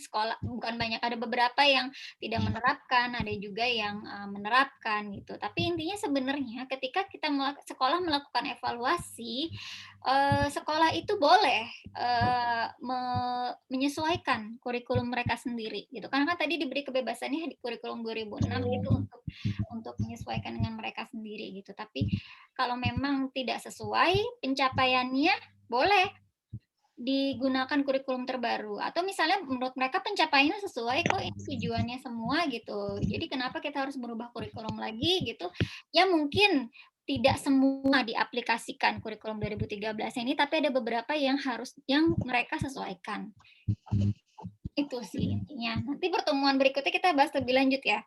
ada beberapa yang tidak menerapkan, ada juga yang menerapkan gitu. Tapi intinya sebenarnya ketika kita sekolah melakukan evaluasi, sekolah itu boleh menyesuaikan kurikulum mereka sendiri gitu. Karena kan tadi diberi kebebasannya di kurikulum 2006 itu untuk menyesuaikan dengan mereka sendiri gitu. Tapi kalau memang tidak sesuai pencapaiannya, boleh digunakan kurikulum terbaru, atau misalnya menurut mereka pencapaiannya sesuai kok, ini tujuannya semua gitu. Jadi kenapa kita harus merubah kurikulum lagi gitu? Ya mungkin tidak semua diaplikasikan kurikulum 2013 ini, tapi ada beberapa yang mereka sesuaikan. Itu sih intinya. Nanti pertemuan berikutnya kita bahas lebih lanjut ya.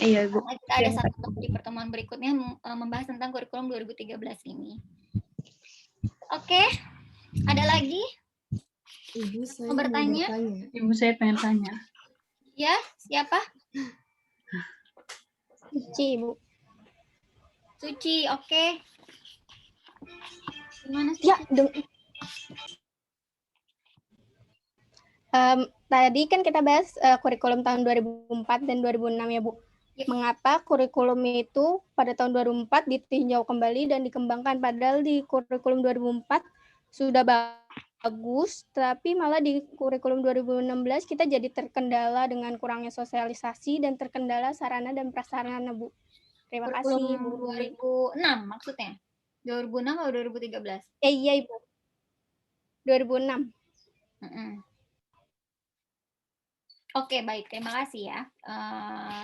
Iya, Bu. Karena kita ada satu di pertemuan berikutnya membahas tentang kurikulum 2013 ini. Oke, ada lagi? Ibu, saya mau bertanya? Ibu, saya pengen tanya. Ya, siapa? Suci, Ibu. Suci, oke. Gimana sih? Ya, tadi kan kita bahas kurikulum tahun 2004 dan 2006 ya, Bu. Ya. Mengapa kurikulum itu pada tahun 2004 ditinjau kembali dan dikembangkan, padahal di kurikulum 2004 sudah bagus, tapi malah di kurikulum 2016 kita jadi terkendala dengan kurangnya sosialisasi dan terkendala sarana dan prasarana, Bu. Terima kasih, Bu. 2006 maksudnya? 2006 atau 2013? Iya, Ibu. 2006. Oke, baik. Terima kasih ya,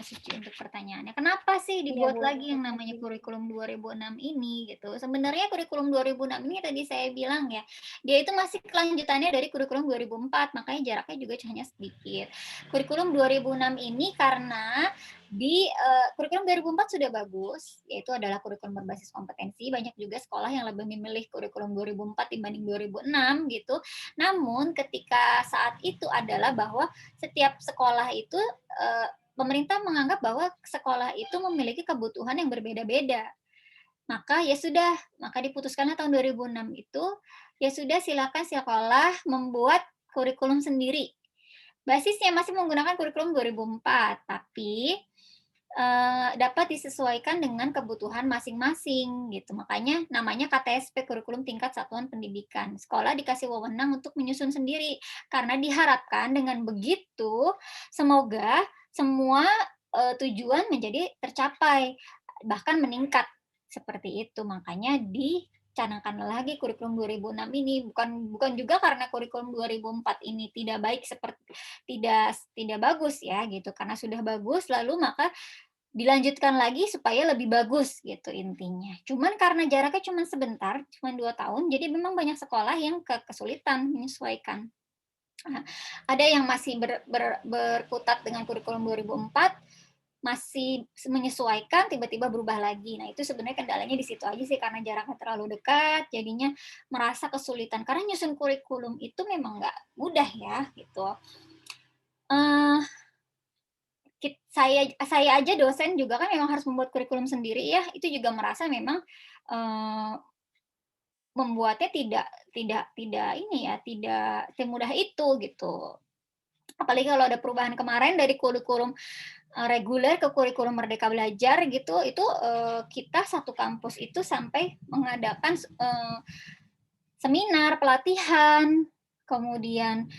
Suci, untuk pertanyaannya. Kenapa sih dibuat lagi yang namanya kurikulum 2006 ini gitu? Sebenarnya kurikulum 2006 ini tadi saya bilang ya, dia itu masih kelanjutannya dari kurikulum 2004, makanya jaraknya juga hanya sedikit. Kurikulum 2006 ini karena di kurikulum 2004 sudah bagus, yaitu adalah kurikulum berbasis kompetensi. Banyak juga sekolah yang lebih memilih kurikulum 2004 dibanding 2006 gitu. Namun ketika saat itu adalah bahwa setiap sekolah itu pemerintah menganggap bahwa sekolah itu memiliki kebutuhan yang berbeda-beda. Maka diputuskanlah tahun 2006 itu, ya sudah, silakan sekolah membuat kurikulum sendiri. Basisnya masih menggunakan kurikulum 2004, tapi dapat disesuaikan dengan kebutuhan masing-masing gitu. Makanya namanya KTSP, kurikulum tingkat satuan pendidikan. Sekolah dikasih wewenang untuk menyusun sendiri karena diharapkan dengan begitu semoga semua tujuan menjadi tercapai, bahkan meningkat seperti itu. Makanya dicanangkan lagi kurikulum 2006 ini, bukan juga karena kurikulum 2004 ini tidak baik, seperti tidak bagus ya gitu, karena sudah bagus lalu maka dilanjutkan lagi supaya lebih bagus gitu intinya. Cuman karena jaraknya cuma sebentar, cuma 2 tahun, jadi memang banyak sekolah yang kesulitan menyesuaikan. Nah, ada yang masih berkutat dengan kurikulum 2004, masih menyesuaikan, tiba-tiba berubah lagi. Nah, itu sebenarnya kendalanya di situ aja sih, karena jaraknya terlalu dekat, jadinya merasa kesulitan. Karena nyusun kurikulum itu memang nggak mudah ya, gitu. Saya aja dosen juga kan memang harus membuat kurikulum sendiri ya, itu juga merasa memang membuatnya tidak ini ya, tidak semudah itu gitu. Apalagi kalau ada perubahan kemarin dari kurikulum reguler ke kurikulum Merdeka Belajar gitu, itu kita satu kampus itu sampai mengadakan seminar, pelatihan, kemudian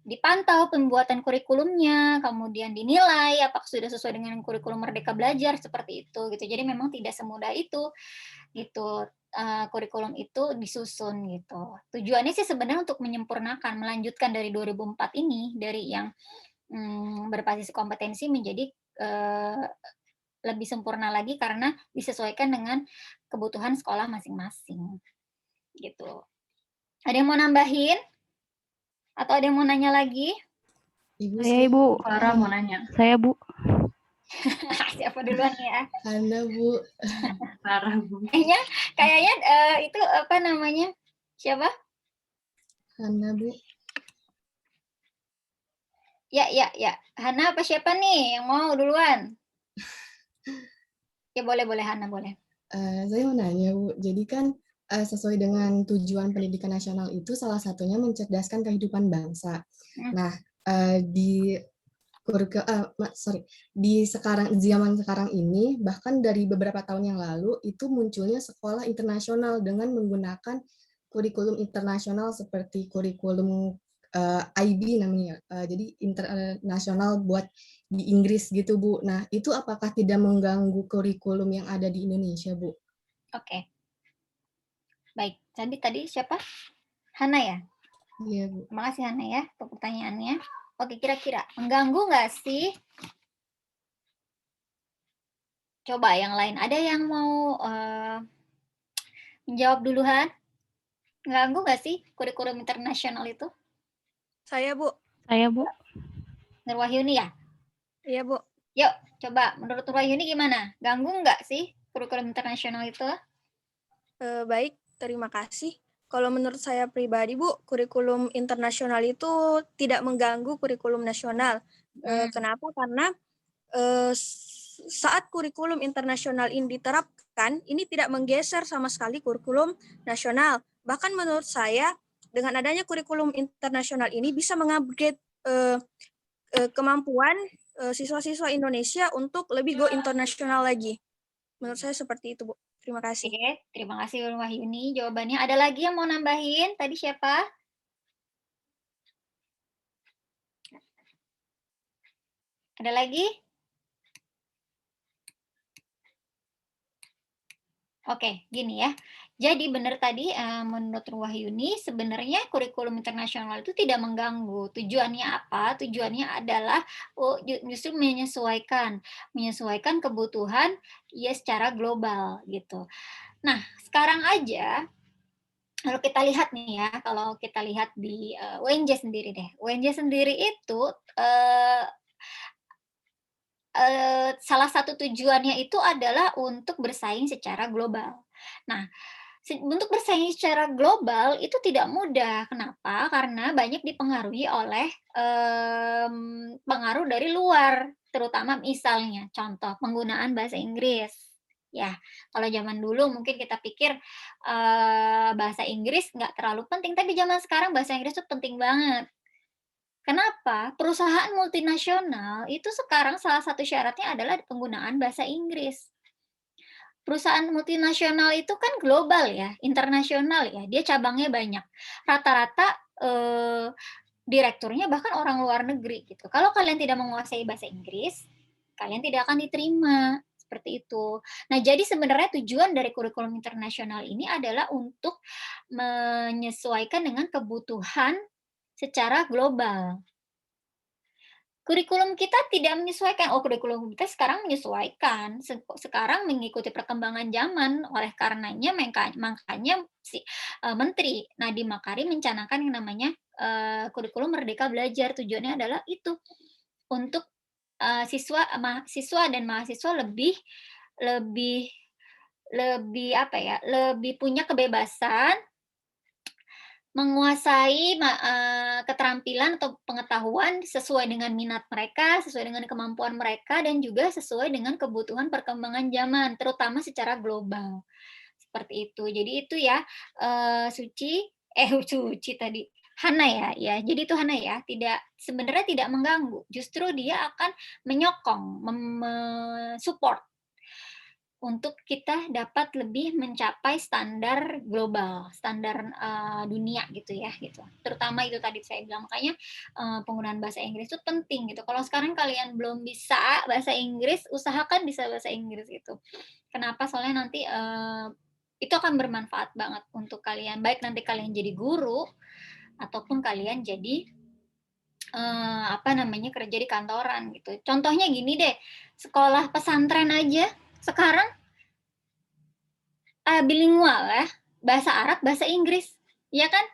dipantau pembuatan kurikulumnya, kemudian dinilai apakah sudah sesuai dengan kurikulum Merdeka Belajar seperti itu gitu. Jadi memang tidak semudah itu gitu. Kurikulum itu disusun gitu. Tujuannya sih sebenarnya untuk menyempurnakan, melanjutkan dari 2004 ini, dari yang berbasis kompetensi menjadi lebih sempurna lagi karena disesuaikan dengan kebutuhan sekolah masing-masing gitu. Ada yang mau nambahin? Atau ada yang mau nanya lagi? Saya Ibu. Farah mau nanya. Saya Bu. Siapa duluan ya? Hana Bu. Farah Bu. Kayaknya itu apa namanya? Siapa? Hana Bu. Ya. Hana apa siapa nih yang mau duluan? Ya boleh Hana, boleh. Saya mau nanya Bu, jadi kan sesuai dengan tujuan pendidikan nasional itu salah satunya mencerdaskan kehidupan bangsa. Nah, di zaman sekarang ini, bahkan dari beberapa tahun yang lalu, itu munculnya sekolah internasional dengan menggunakan kurikulum internasional seperti kurikulum IB namanya, jadi internasional buat di Inggris gitu Bu. Nah, itu apakah tidak mengganggu kurikulum yang ada di Indonesia Bu? Oke. Baik, tadi siapa? Hana ya? Iya Bu. Terima kasih Hana ya untuk pertanyaannya. Oke, kira-kira mengganggu nggak sih? Coba yang lain, ada yang mau menjawab duluan? Mengganggu nggak sih kurikulum internasional itu? Saya Bu. Nurwahyuni ya? Iya Bu. Yuk, coba menurut Nurwahyuni gimana? Ganggu nggak sih kurikulum internasional itu? Baik, terima kasih. Kalau menurut saya pribadi Bu, kurikulum internasional itu tidak mengganggu kurikulum nasional. Kenapa? Karena saat kurikulum internasional ini diterapkan, ini tidak menggeser sama sekali kurikulum nasional. Bahkan menurut saya, dengan adanya kurikulum internasional ini bisa mengupgrade kemampuan siswa-siswa Indonesia untuk lebih go internasional lagi. Menurut saya seperti itu, Bu. Terima kasih. Oke, terima kasih Wahyuni jawabannya. Ada lagi yang mau nambahin? Tadi siapa? Ada lagi? Oke, gini ya. Jadi benar tadi menurut Wahyuni sebenarnya kurikulum internasional itu tidak mengganggu. Tujuannya apa? Tujuannya adalah justru menyesuaikan kebutuhan ya secara global gitu. Nah, sekarang aja kalau kita lihat nih ya, kalau kita lihat di UNJ sendiri deh. UNJ sendiri itu salah satu tujuannya itu adalah untuk bersaing secara global. Nah, untuk bersaing secara global itu tidak mudah. Kenapa? Karena banyak dipengaruhi oleh pengaruh dari luar, terutama misalnya contoh penggunaan bahasa Inggris. Ya, kalau zaman dulu mungkin kita pikir bahasa Inggris nggak terlalu penting, tapi zaman sekarang bahasa Inggris itu penting banget. Kenapa? Perusahaan multinasional itu sekarang salah satu syaratnya adalah penggunaan bahasa Inggris. Perusahaan multinasional itu kan global ya, internasional ya, dia cabangnya banyak. Rata-rata direkturnya bahkan orang luar negeri gitu. Kalau kalian tidak menguasai bahasa Inggris, kalian tidak akan diterima. Seperti itu. Nah, jadi sebenarnya tujuan dari kurikulum internasional ini adalah untuk menyesuaikan dengan kebutuhan secara global. Kurikulum kita tidak menyesuaikan. Kurikulum kita sekarang menyesuaikan. Sekarang mengikuti perkembangan zaman. Oleh karenanya, makanya si Menteri Nadiem Makarim mencanangkan yang namanya kurikulum Merdeka Belajar. Tujuannya adalah itu untuk siswa dan mahasiswa lebih punya kebebasan menguasai keterampilan atau pengetahuan sesuai dengan minat mereka, sesuai dengan kemampuan mereka, dan juga sesuai dengan kebutuhan perkembangan zaman, terutama secara global. Seperti itu. Jadi itu ya, Suci tadi. Hana ya. Jadi itu Hana ya, sebenarnya tidak mengganggu. Justru dia akan menyokong, support untuk kita dapat lebih mencapai standar global, standar dunia gitu ya, gitu. Terutama itu tadi saya bilang, makanya penggunaan bahasa Inggris itu penting gitu. Kalau sekarang kalian belum bisa bahasa Inggris, usahakan bisa bahasa Inggris gitu. Kenapa? Soalnya nanti itu akan bermanfaat banget untuk kalian, baik nanti kalian jadi guru ataupun kalian jadi kerja di kantoran gitu. Contohnya gini deh, sekolah pesantren aja sekarang bilingual ya, bahasa Arab, bahasa Inggris, ya kan?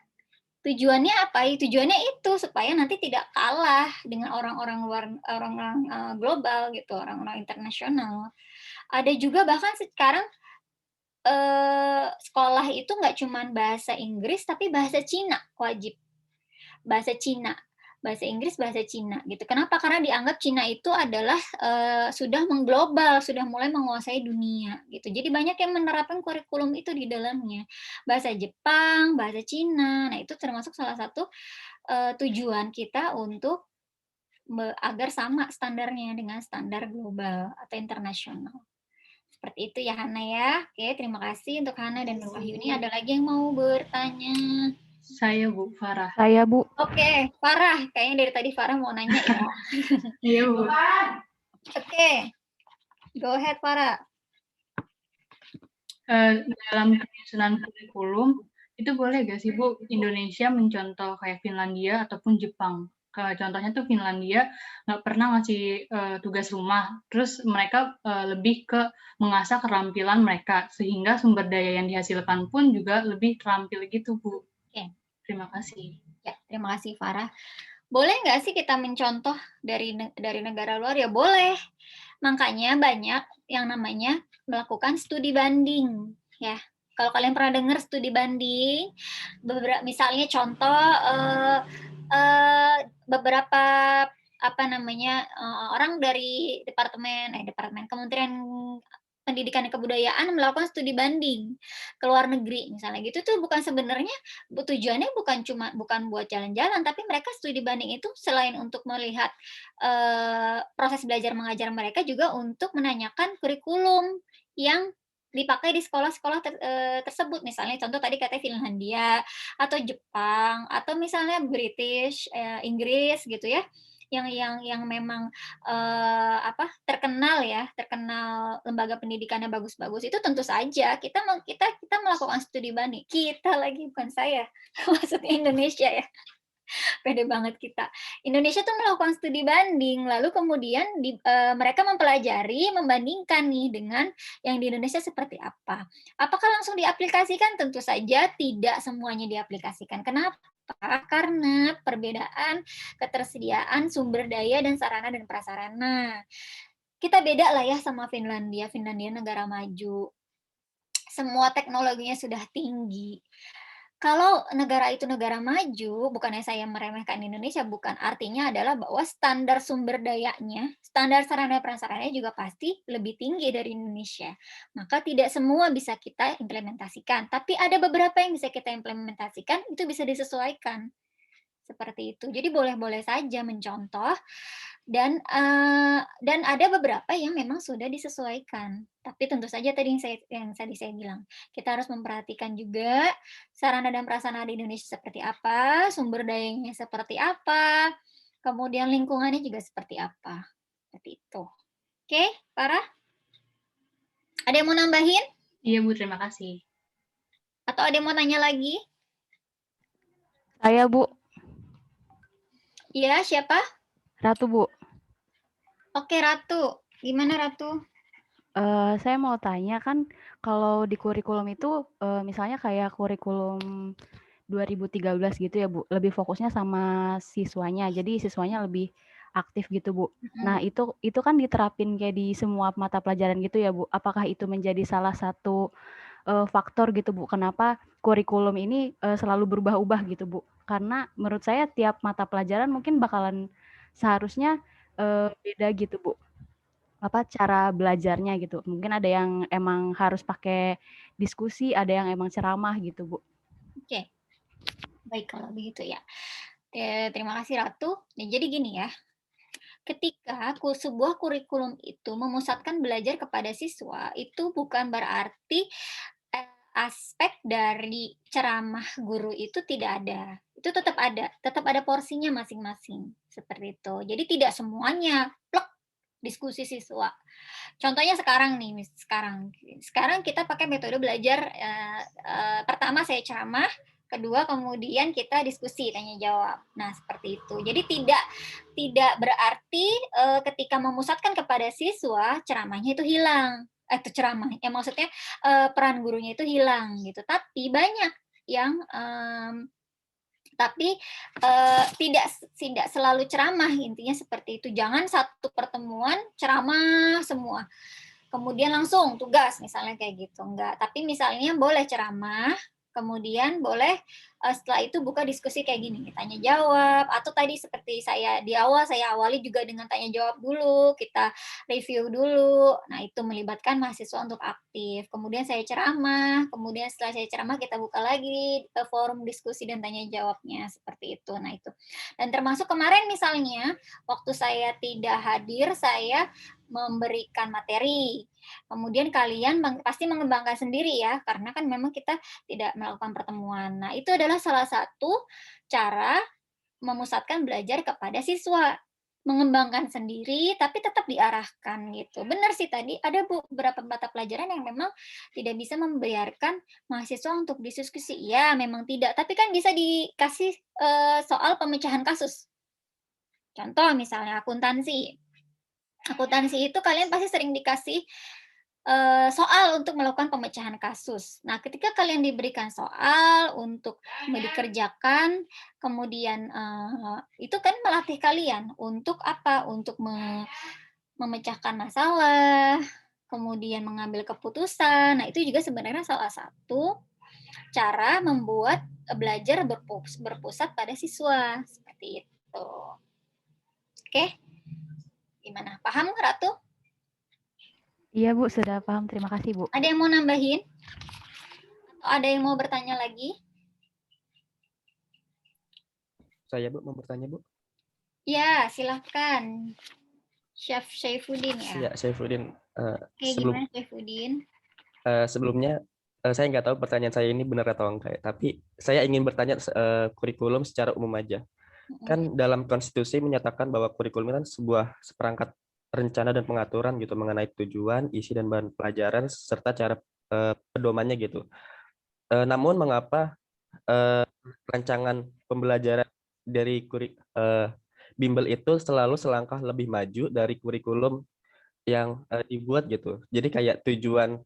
Tujuannya apa? Tujuannya itu supaya nanti tidak kalah dengan orang-orang luar, orang-orang global gitu, orang-orang internasional. Ada juga bahkan sekarang sekolah itu nggak cuma bahasa Inggris, tapi bahasa Cina wajib. Bahasa Cina. Bahasa Inggris, bahasa Cina gitu. Kenapa? Karena dianggap Cina itu adalah sudah mengglobal, sudah mulai menguasai dunia gitu. Jadi banyak yang menerapkan kurikulum itu di dalamnya. Bahasa Jepang, bahasa Cina. Nah, itu termasuk salah satu tujuan kita untuk agar sama standarnya dengan standar global atau internasional. Seperti itu ya Hana ya. Oke, terima kasih untuk Hana dan Nur Wahyuni. Ada lagi yang mau bertanya? Saya Bu, Farah. Saya Bu. Oke, Farah. Kayaknya dari tadi Farah mau nanya ya. Iya Bu. Oke, go ahead Farah. Dalam penyusunan kurikulum, itu boleh gak sih Bu, Indonesia mencontoh kayak Finlandia ataupun Jepang? Contohnya tuh Finlandia nggak pernah ngasih tugas rumah, terus mereka lebih ke mengasah keterampilan mereka, sehingga sumber daya yang dihasilkan pun juga lebih terampil gitu Bu. Oke. Terima kasih. Ya, terima kasih Farah. Boleh nggak sih kita mencontoh dari negara luar? Ya boleh. Makanya banyak yang namanya melakukan studi banding. Ya, kalau kalian pernah dengar studi banding, misalnya contoh beberapa orang dari departemen Kementerian Pendidikan dan Kebudayaan melakukan studi banding ke luar negeri misalnya gitu tuh sebenarnya tujuannya bukan buat jalan-jalan, tapi mereka studi banding itu selain untuk melihat proses belajar mengajar mereka juga untuk menanyakan kurikulum yang dipakai di sekolah-sekolah tersebut. Misalnya contoh tadi katanya Finlandia atau Jepang atau misalnya British, Inggris gitu ya. Yang memang terkenal lembaga pendidikannya bagus-bagus, itu tentu saja kita melakukan studi banding. Kita lagi, bukan saya, maksudnya Indonesia ya. Pede banget kita. Indonesia tuh melakukan studi banding, lalu kemudian mereka mempelajari, membandingkan nih dengan yang di Indonesia seperti apa. Apakah langsung diaplikasikan? Tentu saja tidak semuanya diaplikasikan. Kenapa? Karena perbedaan ketersediaan sumber daya dan sarana dan prasarana. Kita beda lah ya sama Finlandia. Finlandia negara maju. Semua teknologinya sudah tinggi. Kalau negara itu negara maju, bukannya saya meremehkan Indonesia, bukan. Artinya adalah bahwa standar sumber dayanya, standar sarana prasarananya juga pasti lebih tinggi dari Indonesia. Maka tidak semua bisa kita implementasikan. Tapi ada beberapa yang bisa kita implementasikan, itu bisa disesuaikan. Seperti itu. Jadi boleh-boleh saja mencontoh dan ada beberapa yang memang sudah disesuaikan. Tapi tentu saja tadi yang tadi saya bilang, kita harus memperhatikan juga sarana dan prasarana di Indonesia seperti apa, sumber dayanya seperti apa, kemudian lingkungannya juga seperti apa. Seperti itu. Oke, Farah? Ada yang mau nambahin? Iya, Bu, terima kasih. Atau ada yang mau tanya lagi? Saya, Bu. Iya, siapa? Ratu, Bu. Oke, Ratu. Gimana, Ratu? Saya mau tanya kan kalau di kurikulum itu misalnya kayak kurikulum 2013 gitu ya, Bu. Lebih fokusnya sama siswanya. Jadi siswanya lebih aktif gitu, Bu. Nah, itu kan diterapin kayak di semua mata pelajaran gitu ya, Bu. Apakah itu menjadi salah satu faktor gitu, Bu? Kenapa kurikulum ini selalu berubah-ubah gitu, Bu? Karena menurut saya tiap mata pelajaran mungkin bakalan seharusnya beda gitu, Bu. Apa cara belajarnya gitu. Mungkin ada yang emang harus pakai diskusi, ada yang emang ceramah gitu, Bu. Oke. Baik kalau begitu ya. Terima kasih Ratu. Jadi gini ya. Ketika sebuah kurikulum itu memusatkan belajar kepada siswa, itu bukan berarti aspek dari ceramah guru itu tidak ada. Itu tetap ada porsinya masing-masing. Seperti itu. Jadi tidak semuanya plek diskusi siswa. Contohnya sekarang nih, sekarang kita pakai metode belajar pertama saya ceramah, kedua kemudian kita diskusi tanya jawab. Nah seperti itu. Jadi tidak berarti ketika memusatkan kepada siswa ceramahnya itu hilang. Itu ceramah, ya maksudnya peran gurunya itu hilang gitu. Tapi banyak yang tidak selalu ceramah, intinya seperti itu. Jangan satu pertemuan ceramah semua kemudian langsung tugas misalnya kayak gitu, enggak. Tapi misalnya boleh ceramah, kemudian boleh setelah itu buka diskusi kayak gini, tanya jawab, atau tadi seperti saya di awal, saya awali juga dengan tanya jawab dulu, kita review dulu. Nah itu melibatkan mahasiswa untuk aktif. Kemudian saya ceramah, kemudian setelah saya ceramah kita buka lagi forum diskusi dan tanya jawabnya, seperti itu. Nah itu. Dan termasuk kemarin misalnya, waktu saya tidak hadir, saya memberikan materi. Kemudian kalian pasti mengembangkan sendiri ya, karena kan memang kita tidak melakukan pertemuan. Nah, itu adalah salah satu cara memusatkan belajar kepada siswa. Mengembangkan sendiri, tapi tetap diarahkan gitu. Benar sih tadi, ada beberapa mata pelajaran yang memang tidak bisa membiarkan mahasiswa untuk diskusi. Ya, memang tidak. Tapi kan bisa dikasih soal pemecahan kasus. Contoh misalnya akuntansi. Akuntansi itu kalian pasti sering dikasih soal untuk melakukan pemecahan kasus. Nah, ketika kalian diberikan soal untuk dikerjakan, kemudian itu kan melatih kalian untuk apa? Untuk memecahkan masalah, kemudian mengambil keputusan. Nah, itu juga sebenarnya salah satu cara membuat belajar berpusat pada siswa. Seperti itu. Oke? Gimana? Paham, Ratu? Iya, Bu, sudah paham. Terima kasih, Bu. Ada yang mau nambahin? Atau ada yang mau bertanya lagi? Saya, Bu, mau bertanya, Bu. Ya, silahkan. Chef Saifuddin ya? Iya, Saifuddin. Oke, gimana Saifuddin? Sebelumnya, saya nggak tahu pertanyaan saya ini benar atau enggak, tapi saya ingin bertanya kurikulum secara umum aja. Kan dalam konstitusi menyatakan bahwa kurikulum itu kan seperangkat rencana dan pengaturan gitu mengenai tujuan, isi dan bahan pelajaran serta cara pedomannya gitu. Namun mengapa rancangan pembelajaran dari bimbel itu selalu selangkah lebih maju dari kurikulum yang dibuat gitu. Jadi kayak tujuan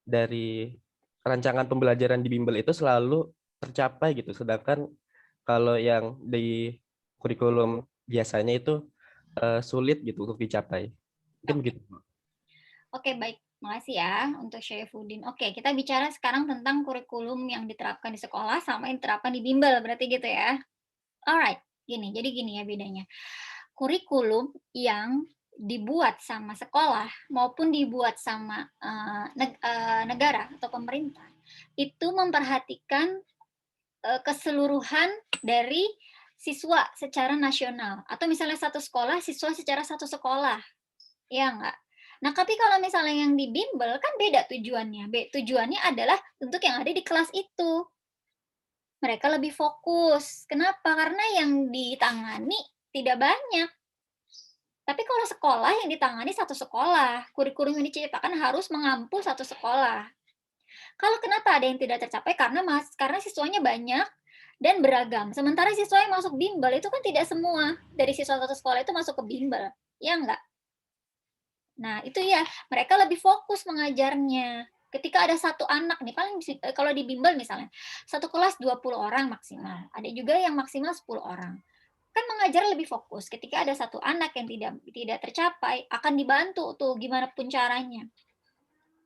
dari rancangan pembelajaran di bimbel itu selalu tercapai gitu. Sedangkan kalau yang di kurikulum biasanya itu sulit gitu untuk dicapai. Mungkin begitu. Oke, baik. Makasih ya untuk Saifuddin. Oke, kita bicara sekarang tentang kurikulum yang diterapkan di sekolah sama yang diterapkan di bimbel, berarti gitu ya. Alright, jadi gini ya bedanya. Kurikulum yang dibuat sama sekolah maupun dibuat sama negara atau pemerintah itu memperhatikan keseluruhan dari siswa secara nasional, atau misalnya satu sekolah siswa secara satu sekolah, ya enggak? Nah, tapi kalau misalnya yang di bimbel kan beda tujuannya. Tujuannya adalah untuk yang ada di kelas itu. Mereka lebih fokus. Kenapa? Karena yang ditangani tidak banyak. Tapi kalau sekolah yang ditangani satu sekolah, kurikulum yang diciptakan harus mengampu satu sekolah. Kalau kenapa ada yang tidak tercapai? Karena siswanya banyak dan beragam. Sementara siswa yang masuk bimbel itu kan tidak semua dari siswa satu sekolah itu masuk ke bimbel, ya enggak? Nah, itu ya, mereka lebih fokus mengajarnya. Ketika ada satu anak nih, paling kalau di bimbel misalnya, satu kelas 20 orang maksimal. Ada juga yang maksimal 10 orang. Kan mengajar lebih fokus. Ketika ada satu anak yang tidak tercapai, akan dibantu tuh gimana pun caranya.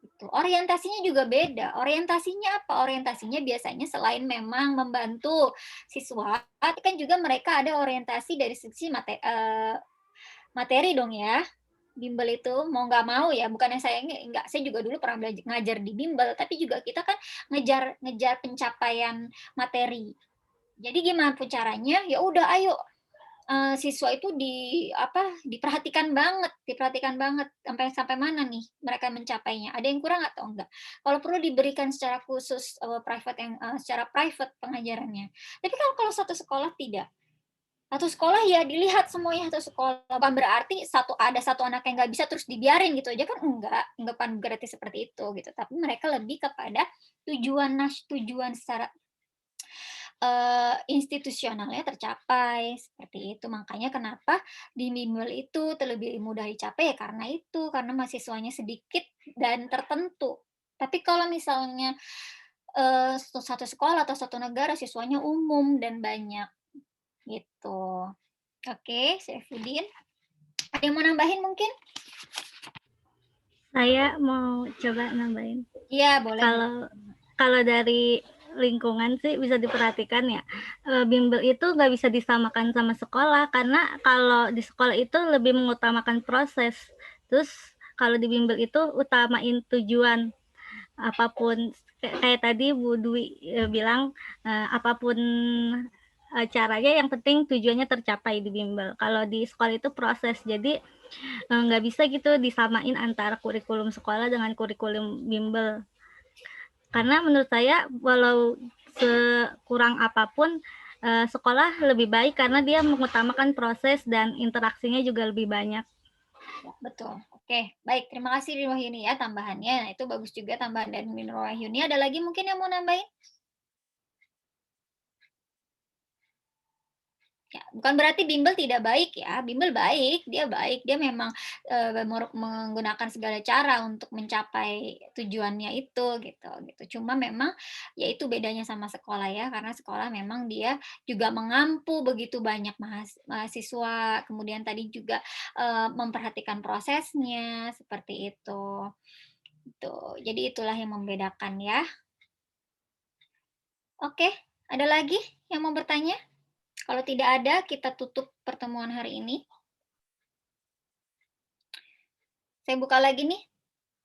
Gitu. Orientasinya juga beda. Orientasinya apa? Orientasinya biasanya selain memang membantu siswa, kan juga mereka ada orientasi dari sisi materi dong ya. Bimbel itu mau nggak mau ya, bukannya saya juga dulu pernah ngajar di bimbel, tapi juga kita kan ngejar pencapaian materi. Jadi gimana pun caranya, ya udah ayo siswa itu diperhatikan banget sampai mana nih mereka mencapainya. Ada yang kurang atau enggak? Kalau perlu diberikan secara khusus secara private pengajarannya. Tapi kalau satu sekolah tidak. Satu sekolah ya dilihat semuanya satu sekolah. Bukan berarti ada satu anak yang nggak bisa terus dibiarin gitu aja kan enggak berarti seperti itu gitu. Tapi mereka lebih kepada tujuan secara institusionalnya tercapai seperti itu. Makanya kenapa di bimbel itu terlebih mudah dicapai ya karena mahasiswanya sedikit dan tertentu. Tapi kalau misalnya satu sekolah atau satu negara siswanya umum dan banyak gitu. Oke, Saifuddin. Ada yang mau nambahin mungkin? Saya mau coba nambahin. Iya, boleh. Kalau dari lingkungan sih bisa diperhatikan ya, bimbel itu nggak bisa disamakan sama sekolah, karena kalau di sekolah itu lebih mengutamakan proses. Terus kalau di bimbel itu utamain tujuan. Apapun, kayak tadi Bu Dwi bilang, apapun caranya yang penting tujuannya tercapai di bimbel. Kalau di sekolah itu proses, jadi nggak bisa gitu disamain antara kurikulum sekolah dengan kurikulum bimbel. Karena menurut saya walau sekurang apapun sekolah lebih baik karena dia mengutamakan proses dan interaksinya juga lebih banyak. Ya, betul. Oke, baik. Terima kasih Nur Wahyuni ya tambahannya. Nah, itu bagus juga tambahan dari Nur Wahyuni. Ada lagi mungkin yang mau nambahin? Ya, bukan berarti bimbel tidak baik ya. Bimbel baik, dia memang menggunakan segala cara untuk mencapai tujuannya itu gitu. Cuma memang ya itu bedanya sama sekolah ya, karena sekolah memang dia juga mengampu begitu banyak mahasiswa, kemudian tadi juga memperhatikan prosesnya seperti itu. Tuh, jadi itulah yang membedakan ya. Oke, ada lagi yang mau bertanya? Kalau tidak ada, kita tutup pertemuan hari ini. Saya buka lagi nih.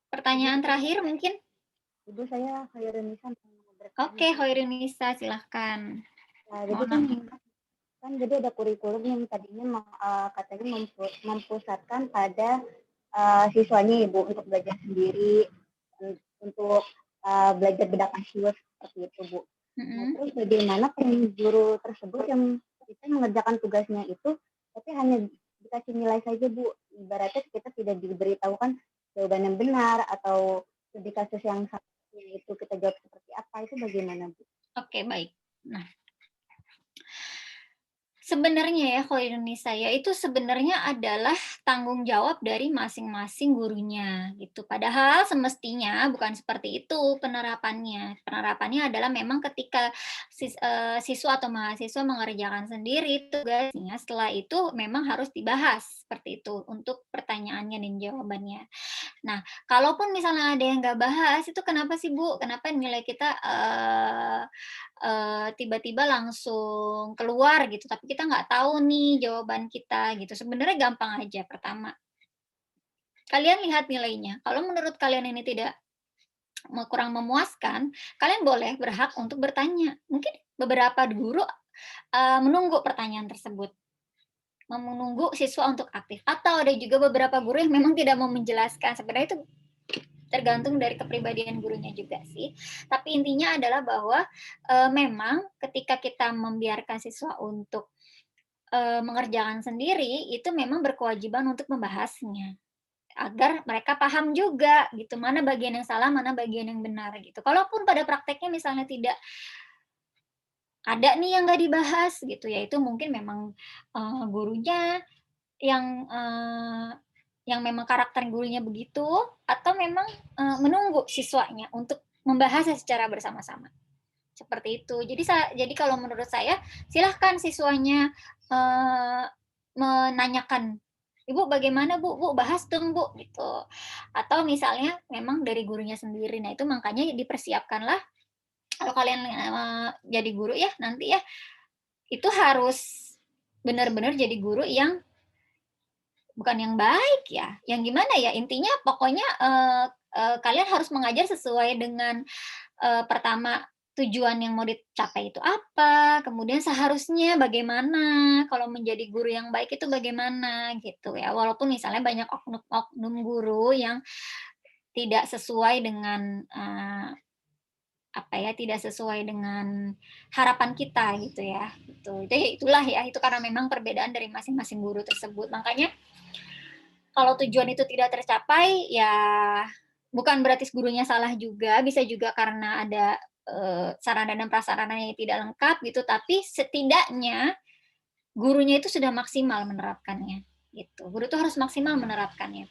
Pertanyaan terakhir mungkin. Ibu, saya Hoirunisa. Oke, Hoirunisa, silahkan. Nah, jadi kan jadi ada kurikulum yang tadinya katanya mempusatkan pada siswanya Ibu untuk belajar sendiri, untuk belajar bedakan keyword seperti itu Bu. Nah, terus bagaimana guru tersebut yang kita mengerjakan tugasnya itu, tapi hanya dikasih nilai saja Bu. Ibaratnya kita tidak diberitahukan jawaban yang benar atau di kasus yang itu kita jawab seperti apa, itu bagaimana Bu? Oke, baik. Nah, sebenarnya ya kalau Indonesia ya itu sebenarnya adalah tanggung jawab dari masing-masing gurunya gitu. Padahal semestinya bukan seperti itu penerapannya. Penerapannya adalah memang ketika siswa atau mahasiswa mengerjakan sendiri tugasnya, setelah itu memang harus dibahas seperti itu untuk pertanyaannya dan jawabannya. Nah, kalaupun misalnya ada yang nggak bahas, itu kenapa sih Bu? Kenapa nilai kita tiba-tiba langsung keluar gitu, tapi kita nggak tahu nih jawaban kita gitu. Sebenarnya gampang aja. Pertama, kalian lihat nilainya. Kalau menurut kalian ini tidak kurang memuaskan, kalian boleh berhak untuk bertanya. Mungkin beberapa guru menunggu pertanyaan tersebut, menunggu siswa untuk aktif. Atau ada juga beberapa guru yang memang tidak mau menjelaskan. Sebenarnya itu tergantung dari kepribadian gurunya juga sih. Tapi intinya adalah bahwa memang ketika kita membiarkan siswa untuk mengerjakan sendiri, itu memang berkewajiban untuk membahasnya agar mereka paham juga gitu, mana bagian yang salah, mana bagian yang benar gitu. Kalaupun pada prakteknya misalnya tidak ada nih yang nggak dibahas gitu ya, itu mungkin memang gurunya yang memang karakter gurunya begitu, atau memang menunggu siswanya untuk membahasnya secara bersama-sama. Seperti itu. Jadi kalau menurut saya, silahkan siswanya menanyakan, Ibu bagaimana Bu? Bu bahas dong Bu gitu. Atau misalnya memang dari gurunya sendiri. Nah itu makanya dipersiapkanlah kalau kalian jadi guru ya nanti ya, itu harus benar-benar jadi guru yang bukan yang baik ya, yang gimana ya, intinya pokoknya kalian harus mengajar sesuai dengan pertama tujuan yang mau dicapai itu apa, kemudian seharusnya bagaimana, kalau menjadi guru yang baik itu bagaimana gitu ya. Walaupun misalnya banyak oknum guru yang tidak sesuai dengan tidak sesuai dengan harapan kita gitu ya. Itulah ya, itu karena memang perbedaan dari masing-masing guru tersebut. Makanya kalau tujuan itu tidak tercapai ya bukan berarti gurunya salah juga, bisa juga karena ada sarana dan prasarana yang tidak lengkap gitu, tapi setidaknya gurunya itu sudah maksimal menerapkannya gitu. Guru itu harus maksimal menerapkannya.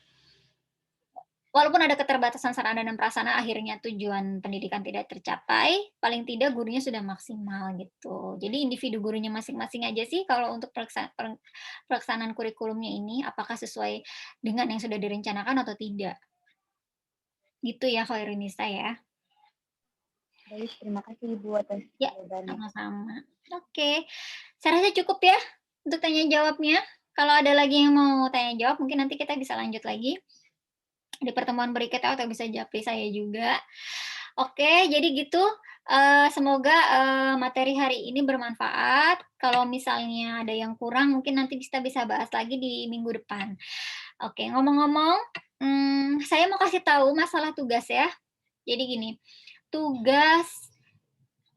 Walaupun ada keterbatasan sarana dan prasarana, akhirnya tujuan pendidikan tidak tercapai, paling tidak gurunya sudah maksimal gitu. Jadi individu gurunya masing-masing aja sih kalau untuk pelaksanaan kurikulumnya ini, apakah sesuai dengan yang sudah direncanakan atau tidak. Gitu ya Khairunnisa ya. Baik, terima kasih Ibu atas jawabannya. Sama-sama. Oke, saya rasa cukup ya untuk tanya jawabnya. Kalau ada lagi yang mau tanya jawab, mungkin nanti kita bisa lanjut lagi di pertemuan berikutnya atau bisa japri saya juga. Oke, jadi gitu. Semoga materi hari ini bermanfaat. Kalau misalnya ada yang kurang, mungkin nanti kita bisa bahas lagi di minggu depan. Oke, ngomong-ngomong, saya mau kasih tahu masalah tugas ya. Jadi gini, tugas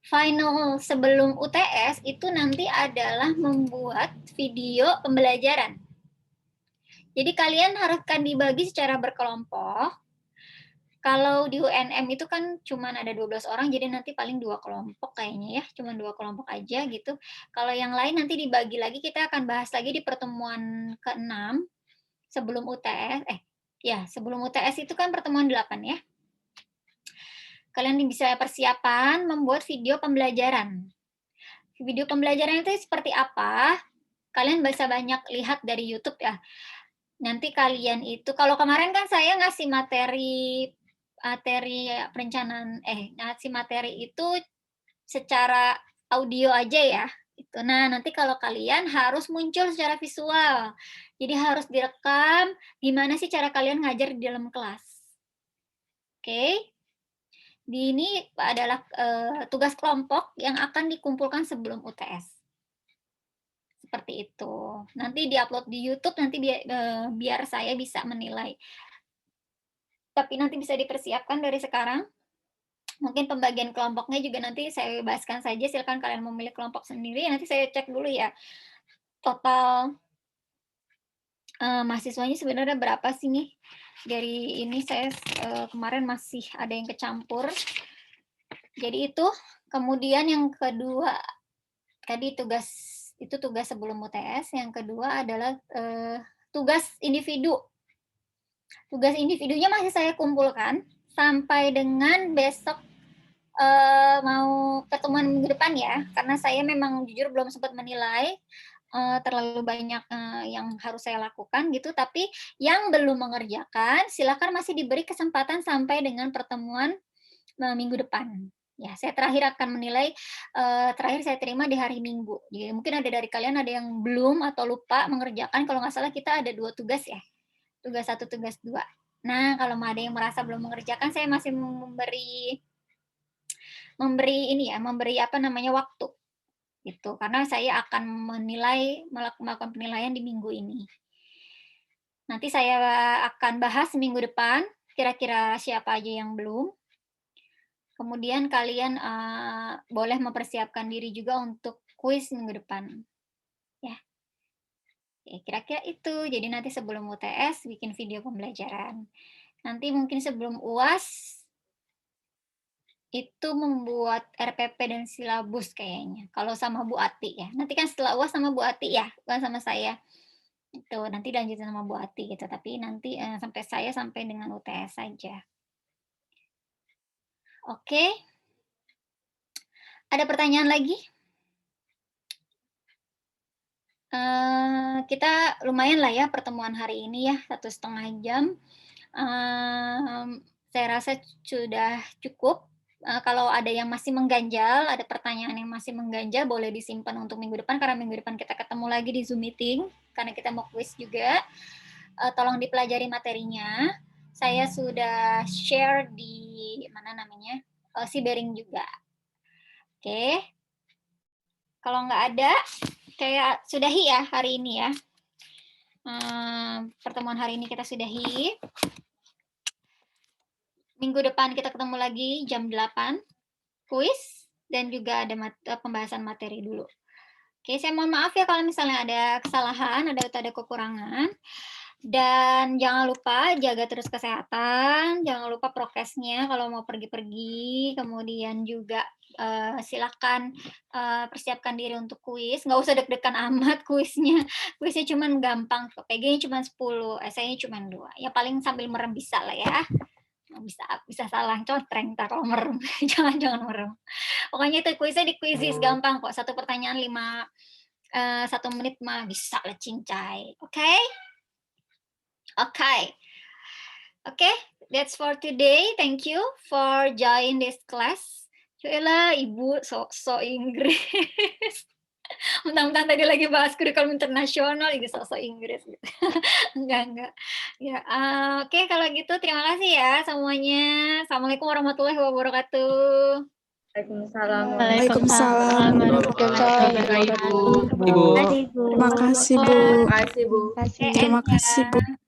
final sebelum UTS itu nanti adalah membuat video pembelajaran. Jadi kalian haruskan dibagi secara berkelompok. Kalau di UNM itu kan cuma ada 12 orang, jadi nanti paling 2 kelompok kayaknya ya, cuma 2 kelompok aja gitu. Kalau yang lain nanti dibagi lagi, kita akan bahas lagi di pertemuan ke-6 sebelum UTS. Sebelum UTS itu kan pertemuan 8 ya. Kalian bisa persiapan membuat video pembelajaran. Video pembelajaran itu seperti apa? Kalian bisa banyak lihat dari YouTube ya. Nanti kalian itu, kalau kemarin kan saya ngasih materi perencanaan, ngasih materi itu secara audio aja ya. Nah, nanti kalau kalian harus muncul secara visual. Jadi harus direkam gimana sih cara kalian ngajar di dalam kelas. Oke. Ini adalah tugas kelompok yang akan dikumpulkan sebelum UTS. Seperti itu. Nanti diupload di YouTube, nanti biar saya bisa menilai. Tapi nanti bisa dipersiapkan dari sekarang. Mungkin pembagian kelompoknya juga nanti saya bebaskan saja, silakan kalian memilih kelompok sendiri. Nanti saya cek dulu ya, total mahasiswanya sebenarnya berapa sih nih. Dari ini saya kemarin masih ada yang kecampur. Jadi itu, kemudian yang kedua, tadi tugas sebelum UTS, yang kedua adalah tugas individu. Tugas individunya masih saya kumpulkan sampai dengan besok mau pertemuan minggu depan ya, karena saya memang jujur belum sempat menilai terlalu banyak yang harus saya lakukan gitu, tapi yang belum mengerjakan silakan masih diberi kesempatan sampai dengan pertemuan minggu depan. Ya, saya terakhir akan menilai, terakhir saya terima di hari Minggu. Jadi mungkin ada dari kalian ada yang belum atau lupa mengerjakan, kalau nggak salah kita ada 2 tugas ya, tugas 1, tugas 2. Nah, kalau ada yang merasa belum mengerjakan, saya masih memberi waktu. Gitu, karena saya akan melakukan penilaian di minggu ini. Nanti saya akan bahas minggu depan, kira-kira siapa aja yang belum. Kemudian kalian boleh mempersiapkan diri juga untuk kuis minggu depan. Ya. Kira-kira itu. Jadi nanti sebelum UTS bikin video pembelajaran. Nanti mungkin sebelum UAS itu membuat RPP dan silabus kayaknya. Kalau sama Bu Ati ya. Nanti kan setelah UAS sama Bu Ati ya, bukan sama saya. Itu nanti lanjutin sama Bu Ati gitu. Tapi nanti sampai dengan UTS saja. Oke. Ada pertanyaan lagi? Kita lumayan lah ya pertemuan hari ini ya, 1,5 jam. Saya rasa sudah cukup. Kalau ada yang masih mengganjal, ada pertanyaan yang masih mengganjal, boleh disimpan untuk minggu depan, karena minggu depan kita ketemu lagi di Zoom meeting, karena kita mau quiz juga. Tolong dipelajari materinya. Saya sudah share di Sibering juga. Oke. Kalau nggak ada, kayak sudahi ya hari ini ya. Pertemuan hari ini kita sudahi. Minggu depan kita ketemu lagi jam 8, kuis, dan juga ada pembahasan materi dulu. Oke, saya mohon maaf ya kalau misalnya ada kesalahan, ada kekurangan. Dan jangan lupa jaga terus kesehatan, jangan lupa prokesnya kalau mau pergi-pergi, kemudian juga silakan persiapkan diri untuk kuis. Nggak usah deg-degan amat kuisnya. Kuisnya cuman gampang, PG-nya cuma 10, esainya cuma 2. Ya paling sambil merem bisa lah ya. Bisa salah contreng tak kalau merem. jangan merem. Pokoknya itu kuisnya di Quizizz gampang kok. 1 pertanyaan 1 menit mah bisa lah cincai. Oke? Okay, that's for today. Thank you for join this class. Cuelah Ibu sok Inggris. Mentang-mentang tadi lagi bahas kurikulum internasional, ini sok Inggris gitu. enggak. Ya, oke, kalau gitu terima kasih ya semuanya. Assalamualaikum warahmatullahi wabarakatuh. Waalaikumsalam. Terima kasih, Bu. Terima kasih, Bu. Terima kasih, Bu.